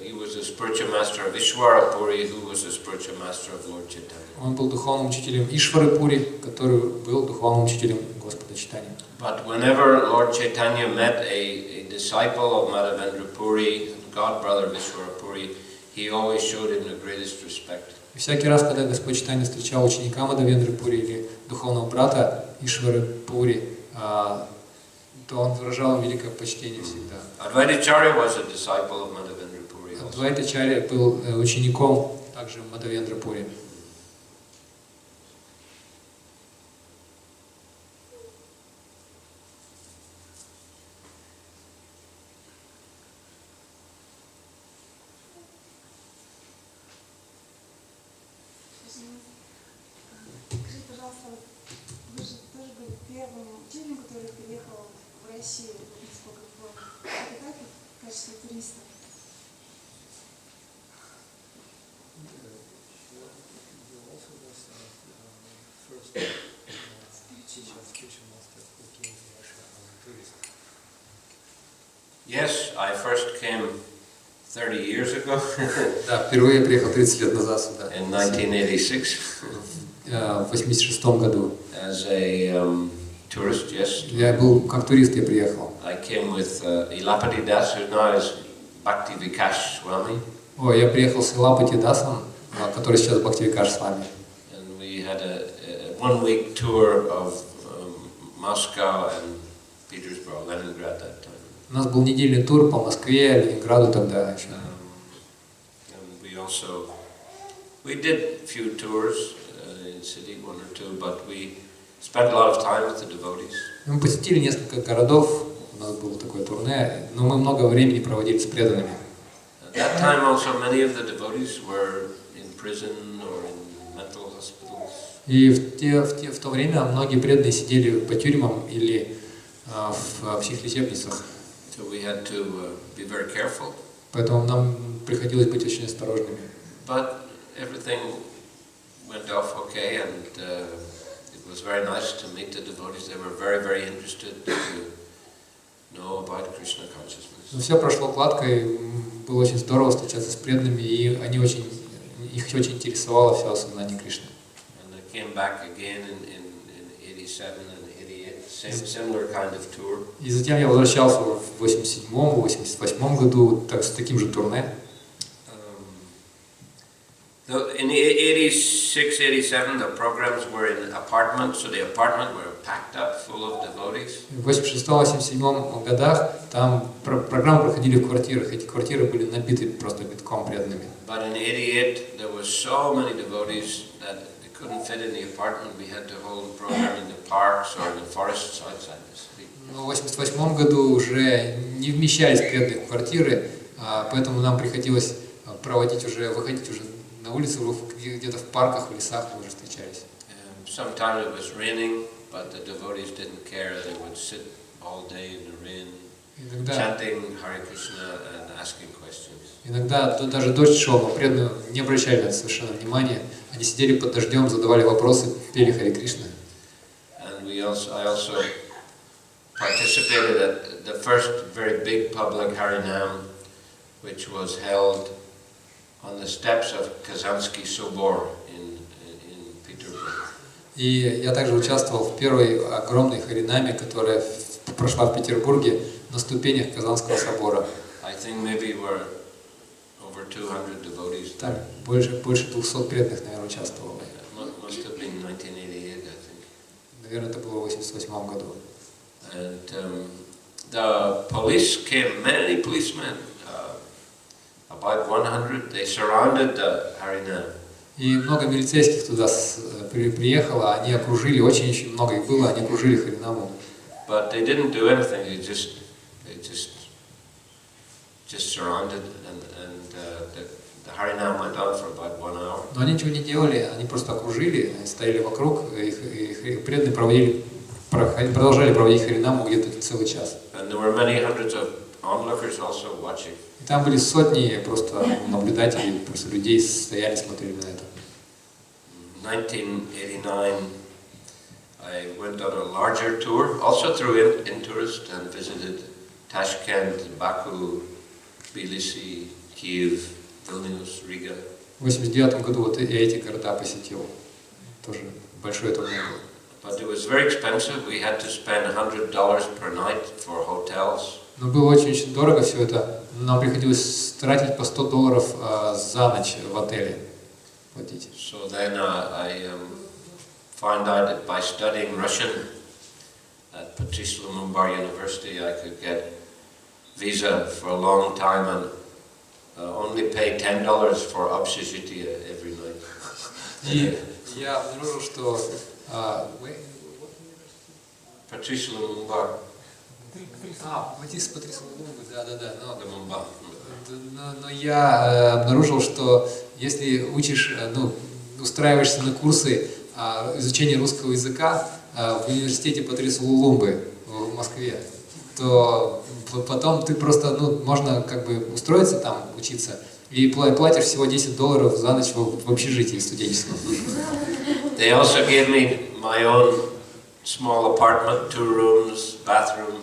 He was a spiritual master of Ishvara Puri, who was a spiritual master of Lord Chaitanya. Он был духовным учителем Ишвары Пури, который был духовным учителем Господа Чайтаньи. But whenever Lord Chaitanya met a disciple of Madhavendra Puri, god brother of Ishvara Puri, he always showed him the greatest respect. И всякий раз, когда Господь Чайтанья встречал ученика Мадхавендры Пури или духовного брата Ишвары Пури, то он выражал великое почтение всегда. Advaitacharya was a disciple of Madhavendra Puri. Адвайтачарья был учеником также Мадхавендры Пури. Скажите, пожалуйста, вы же тоже были первым учителем, который приехал в Россию, насколько я помню. Это так, в качестве туриста? Yes, I first came 30 years ago. Да, впервые я приехал 30 лет назад сюда. In 1986. В 86-м году. As a tourist, yes. Я был как турист, я приехал. I came with Ilapati Das, who now is Bhaktivikash Swami. О, я приехал с Илапати Дасом, который сейчас Бхактивикаш с вами. And we had a one-week tour of Moscow and Petersburg, Leningrad that time. У нас был недельный тур по Москве, Ленинграду тогда еще. And we did a few tours in city, one or two, but we spent a lot of time with the devotees. Мы посетили несколько городов, у нас было такое турне, но мы много времени проводили с преданными. At that time also many of the devotees were in prison or in mental hospitals. И в то время многие преданные сидели по тюрьмам или в психлечебницах. So we had to be very careful. Поэтому нам приходилось быть очень осторожными. But everything went off okay, and it was very nice to meet the devotees. They were very, very interested to know about Krishna consciousness. Но все прошло гладко, и было очень здорово встречаться с преданными, и их очень интересовало все осознание Кришны. And I came back again in 87 and 88, similar kind of tour. И затем я возвращался в 87-м, 88-м году с таким же турне. In 86, 87, the programs were in apartments, so the apartments were packed up full of devotees. В 86-87 годах там программы проходили в квартирах, эти квартиры были набиты просто битком преданными. But in 88, there were so many devotees that they couldn't fit in the apartment. We had to hold a program in the parks or in the forests outside the city. Но в 88 году уже не вмещались преданные в квартиры, поэтому нам приходилось выходить уже на улицу, где-то в парках, в лесах мы уже встречались. Sometimes it was raining, but the devotees didn't care. They would sit all day in the rain. chanting Hare Krishna and asking questions. Иногда даже дождь шел, но преданные не обращали на это совершенно внимания. Они сидели под дождем, задавали вопросы, пели Харе Кришна. And I also participated at the first very big public Harinam, which was held on the steps of Kazansky Sobor in Petersburg. И я также участвовал в первой огромной харинаме, которая прошла в Петербурге на ступенях Казанского собора. I think maybe were over 200 devotees. Там больше 200 преданных, наверное, участвовало. Must have been 1988, I think. Наверное, это было в 1988 году. And the police came, many policemen, about 100. They surrounded the Harinam. И много милицейских туда приехало, они окружили, очень много их было, они окружили Харинаму. But they didn't do anything. They just surrounded, and the Harinam went on for about 1 hour. Но они ничего не делали, они просто окружили, они стояли вокруг, их преданные продолжали проводить Харинаму где-то целый час. And there were many hundreds of onlookers also watching. И там были сотни просто наблюдателей, просто людей стояли, смотрели на это. In 1989, I went on a larger tour, also through Intourist, and visited Tashkent, Baku, Tbilisi, Kiev, Vilnius, Riga. В 1989 году вот я эти города посетил. Тоже большое турне было. But it was very expensive. We had to spend $100 per night for hotels. Но было очень дорого все это. Нам приходилось тратить по $100 за ночь в отеле. Платить. So then I found out that by studying Russian at После University, I could get visa for a long time and only pay $10 for общежитие every night. И я обнаружил, что После но я обнаружил, что если учишь, устраиваешься на курсы изучения русского языка в университете Патрису Лумумбы в Москве, то потом ты просто, можно как бы устроиться там, учиться, и платишь всего $10 за ночь в общежитии студенческом. They also gave me my own small apartment, 2 rooms, bathroom.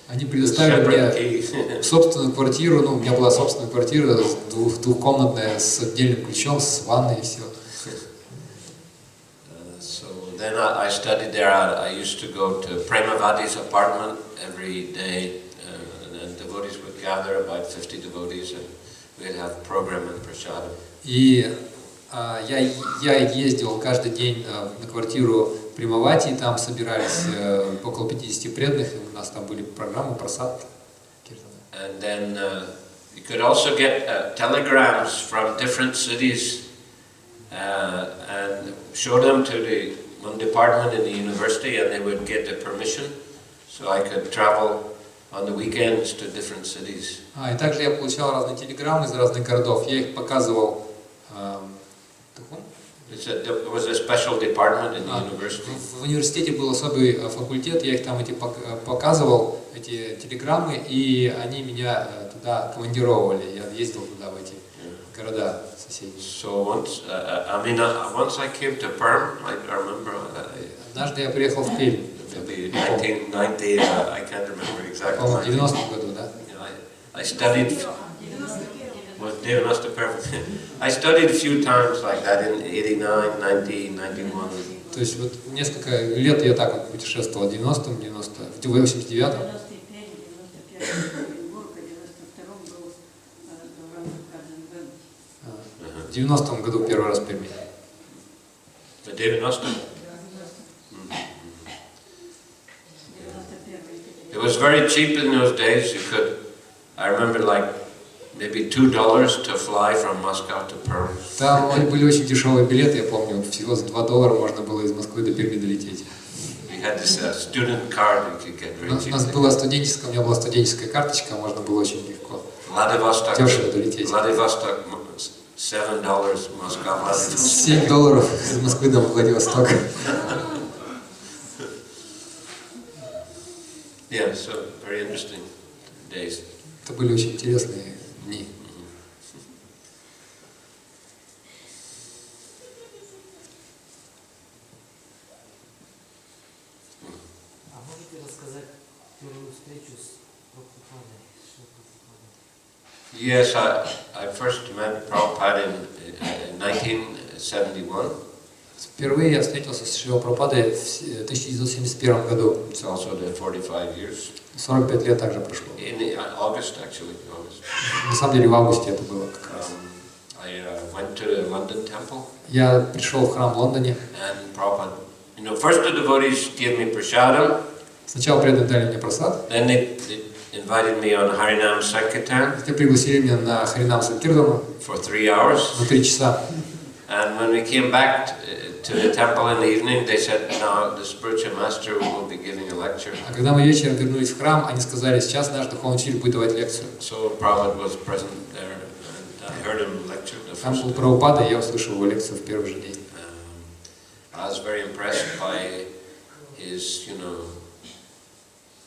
Они предоставили мне собственную квартиру, у меня была собственная квартира, двухкомнатная, с отдельным ключом, с ванной и все. So then I studied there. I used to go to Premavadi's apartment every day, and devotees would gather, about 50 devotees, and we'd have program and prasad. И я ездил каждый день на квартиру Примавати, там собирались около 50 преданных, и у нас там были программы, прасад. And then you could also get telegrams from different cities and show them to the one department in the university, and they would get the permission, so I could travel on the weekends to different cities. И также я получал разные телеграммы из разных городов, я их показывал. There was a special department in the university. В университете был особый факультет, я их там показывал, эти телеграммы, и они меня туда командировали, я ездил туда, в эти города соседние. So once I came to Perm, I remember. Однажды я приехал в Пермь. Maybe 1990, I can't remember exactly. В 90-м году, да? I studied. I studied a few times like that in 89, 90, 91. То есть вот несколько лет я так вот путешествовал в 90-м, в 89-м. В 90-м году первый раз в Перми. В 90-м? It was very cheap in those days. You could, I remember like maybe $2 to fly from Moscow to Perm. Там были очень дешевые билеты, я помню, всего за $2 можно было из Москвы до Перми долететь. We had this student card you could get very cheap. У нас была студенческая, у меня была студенческая карточка, можно было очень легко, дешево долететь. Владивосток, $7, Москва, Владивосток. $7 из Москвы до Владивостока. Yeah, so very interesting. Это были очень интересные дни. А можете рассказать первую встречу с Прабхупадой, Шрилой Прабхупадой? Yes, I first met Prabhupada in 1971. Впервые я встретился с Шрилой Прабхупадой в 1971 году. It's also the 45 years. 45 лет также прошло. In August, actually, August. На самом деле в августе это было как раз. I went to the London temple. Я пришел в храм в Лондоне. And Prabhupada, first the devotees gave me prasadam. Сначала преданные дали мне просад. Then they invited me on Harinam Sankirtan. Затем пригласили меня на Харинам Санкиртану For 3 hours. на 3 часа. And when we came back to the temple in the evening, they said, "No, the spiritual master will be giving a lecture." А когда мы вечером вернулись в храм, они сказали, сейчас наш духовный учитель будет давать лекцию. So Prabhupada was present there, and I heard him lecture the Там first был time. Прабхупада, и я услышал его лекцию в первый же день. I was very impressed by his,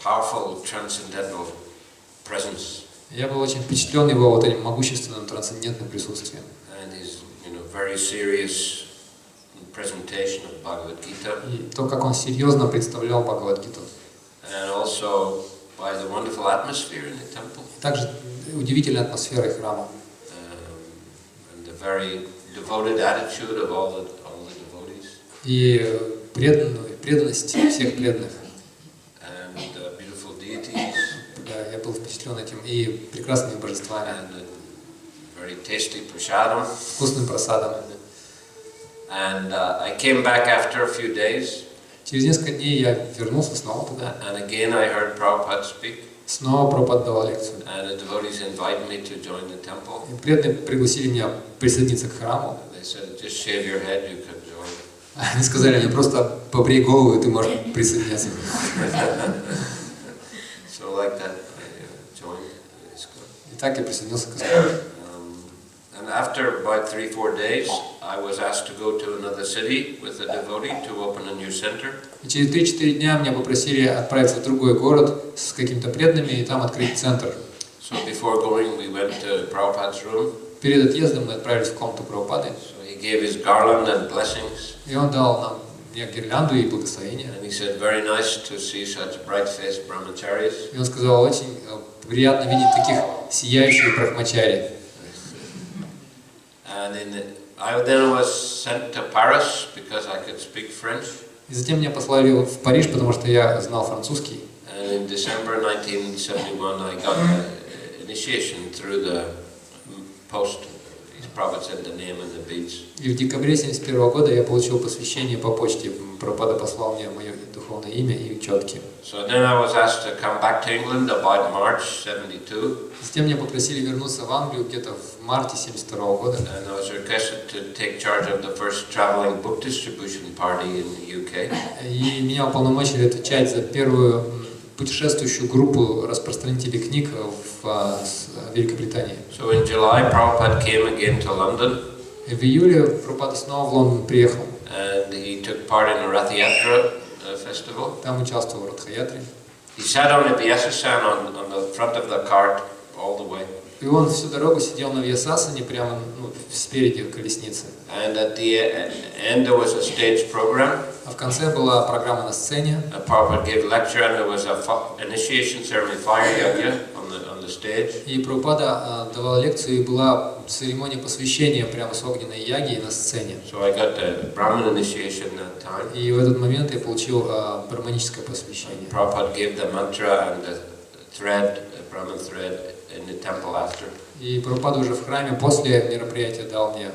powerful transcendental presence Я был очень впечатлен его вот этим могущественным трансцендентным присутствием. and his, very serious presentation of Bhagavad Gita, И то, как он серьезно представлял Бхагавад-гиту. and also by the wonderful atmosphere in the temple, Также удивительная атмосфера храма. and the very devoted attitude of all the devotees, И преданность всех преданных. and beautiful deities, Да, я был впечатлен этим и прекрасными божествами, and very tasty prasadam. вкусным просадом. And I came back after a few days, Через несколько дней я вернулся снова туда. and again I heard Prabhupada speak, Снова Прабхупада давал лекцию. and the devotees invited me to join the temple. И преданные пригласили меня присоединиться к храму. They said, "Just shave your head, you could join." Они сказали мне, просто побрей голову, и ты можешь присоединяться. So like that, I joined this club. И так я присоединился к храму. And after about 3-4 days, I was asked to go to another city with a devotee to open a new center. И через 3-4 дня меня попросили отправиться в другой город с какими-то преданными и там открыть центр. So before going, we went to Prabhupada's room. Перед отъездом мы отправились в комнату Прабхупады. So he gave his garland and blessings. И он дал мне гирлянду и благословение. And he said, "Very nice to see such bright-faced brahmacharis." И он сказал, очень приятно видеть таких сияющих брахмачари. And I then was sent to Paris because I could speak French. И затем меня послали в Париж, потому что я знал французский. And in December 1971, I got initiation through the post. Prabhupada said the name and the beads. И в декабре 1971 года я получил посвящение по почте. Прабхупада послал мне мое духовное имя и четки. So then I was asked to come back to England about March 72. Затем меня попросили вернуться в Англию где-то в марте 1972 года. And I was requested to take charge of the first traveling book distribution party in the UK. И меня уполномочили отвечать за первую путешествующую группу распространителей книг в Великобритании. So in July, Prabhupada came again to London. И в июле Прабхупада снова в Лондон приехал. And he took part in a Rath Yatra festival. Там участвовал в Радха-ятре. He sat on a Vyasasan on the front of the cart all the way. И он всю дорогу сидел на Вьясасане, прямо спереди колесницы. And at the end there was a stage program. А в конце была программа на сцене. Prabhupada gave a lecture and there was an initiation ceremony, fire yajna on the stage. И Прабхупада давал лекцию, и была церемония посвящения прямо с огненной яги на сцене. So I got the Brahmin initiation that time. И в этот момент я получил брахманическое посвящение. Prabhupada gave the mantra and the thread, the Brahmin thread, in the temple after. И Прабхупада уже в храме после мероприятия дал мне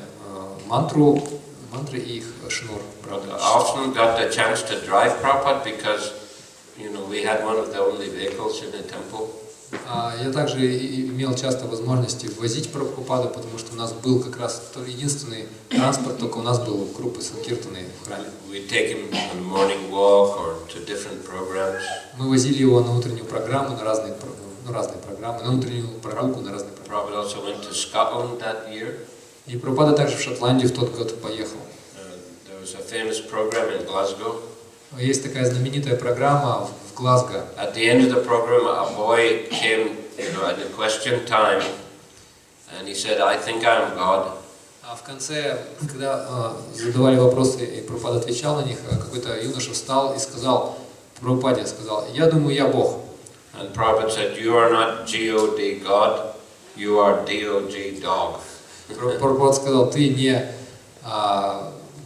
мантры и их шнур. I often got the chance to drive Prabhupada because, we had one of the only vehicles in the temple. Я также имел часто возможности возить Прабхупаду, потому что у нас был как раз единственный транспорт, только у нас был группы санкиртаны в храме. We take him on morning walk or to different programs. Мы возили его на утреннюю программу, на разные программы, на утреннюю программу, на разные программы. Prabhupada also went to Scotland that year. И Прабхупада также в Шотландию в тот год поехал. There was a famous program in Glasgow. Есть такая знаменитая программа в Глазго. At the end of the program, a boy came at the question time, and he said, "I think I'm God." А в конце, когда задавали вопросы, и Прабхупада отвечал на них, какой-то юноша встал и сказал, Прабхупаде сказал, я думаю, я Бог. And Prabhupada said, "You are not G-O-D God, you are D-O-G dog." Прабхупада сказал, ты не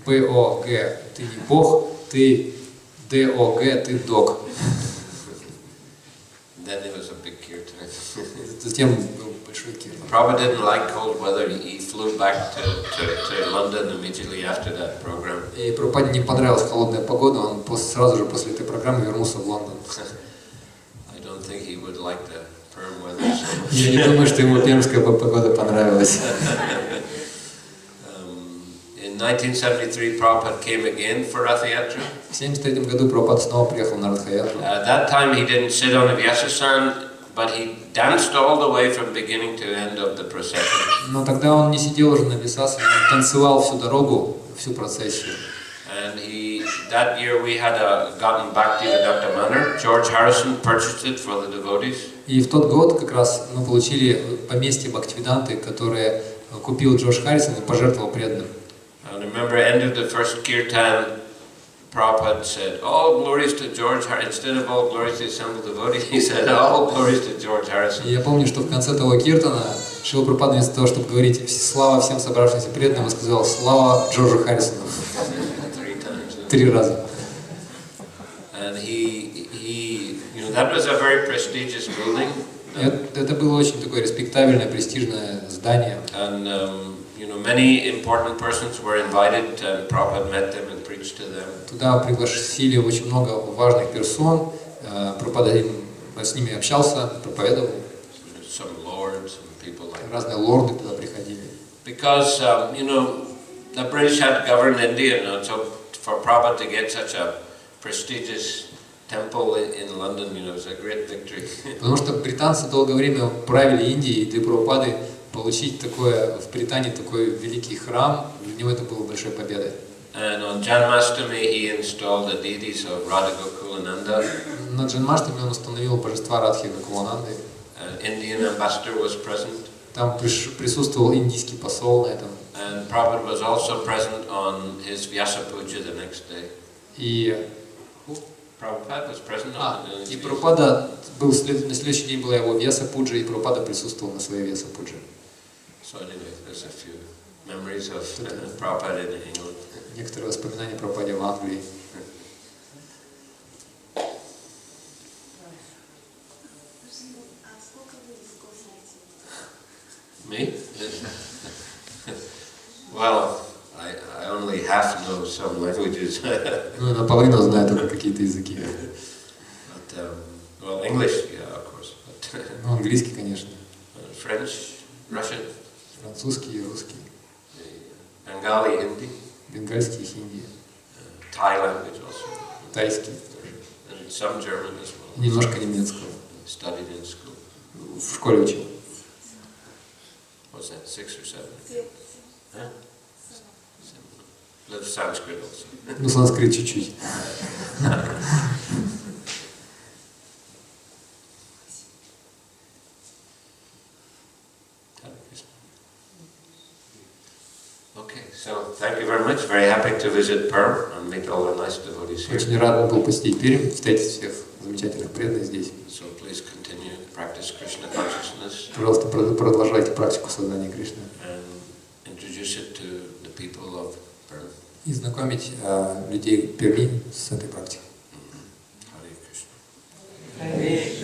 Б-О-Г, ты не Бог, ты Д-О-Г, ты дог. Then there was a big kirtan. Затем был большой киртан. Prabhupada didn't like cold weather. He flew back to London immediately after that program. И Прабхупаде не понравилась холодная погода, он сразу же после этой программы вернулся в Лондон. I don't think he would like the perm weather so much. Я не думаю, что ему пермская погода понравилась. In 1973, Prabhupada came again for Rath Yatra. В 1973 году Прабхупада снова приехал на Радха-ятру. At that time, he didn't sit on a Vyasasan, but he danced all the way from beginning to end of the procession. Но тогда он не сидел уже на висасане, он танцевал всю дорогу, всю процессию. And that year we had gotten Bhактиведанта Мэнор. George Harrison purchased it for the devotees. И в тот год как раз мы получили поместье Бхактиведанты, которое купил Джордж Харрисон и пожертвовал преданным. And remember, end of the first kirtan, Prabhupada said, "All glories to George Harrison." Instead of all glories to the assembled devotees, he said, "All glories to George Harrison." И я помню, что в конце того киртана Шрила Прабхупада вместо того, чтобы говорить «Слава всем собравшимся преданным», он сказал «Слава Джорджу Харрисону». 3 раза. And that was a very prestigious building. Это было очень такое респектабельное, престижное здание. And many important persons were invited, and Prabhupada met them and preached to them. Туда пригласили очень много важных персон. Прабхупада с ними общался, проповедовал. Some lords and people like that. Разные лорды туда приходили. Because the British had governed India, and so for Prabhupada to get such a prestigious temple in London, it was a great victory. Потому что британцы долгое время правили Индией, и для Прабхупады получить такое в Британии такой великий храм, для него это было большой победой. And on Janmashtami he installed the deities of Radha Gokulananda. На Джанмаштами он установил божества Радхи Гокулананды. An Indian ambassador was present. Там присутствовал индийский посол на этом. And Prabhupada was also present on his Vyasa Puja the next day. И Prabhupada was present и Прабхупада был на следующий день была его Vyasa Puja, и Прабхупада присутствовал на своей Vyasa Puja. So anyway, there's a few memories of Prabhupada in England. Некоторые воспоминания о Прабхупаде в Англии. Me? Well, I only half know some languages. Ну, я наполовину знаю только какие-то языки. But, well, English, yeah, of course. But, Ну, английский, конечно. French, Russian, Французский и русский. Bengali, Hindi, Бенгальский, хинди. Thai language also, Тайский. and some German as well. Немножко немецкого. Studied in school. В школе учил. What's that, 6 or 7? Huh? 7. Little Sanskrit also. Ну, санскрит чуть-чуть. Okay, so thank you very much. Very happy to visit Perm and meet all the nice devotees here. Очень рад был посетить Пермь, встретить всех замечательных преданных здесь. So please continue to practice Krishna consciousness. Пожалуйста, продолжайте практику сознания Кришны. And introduce it to the people of Perm. И знакомить людей Перми с этой практикой. Hare Krishna. Hare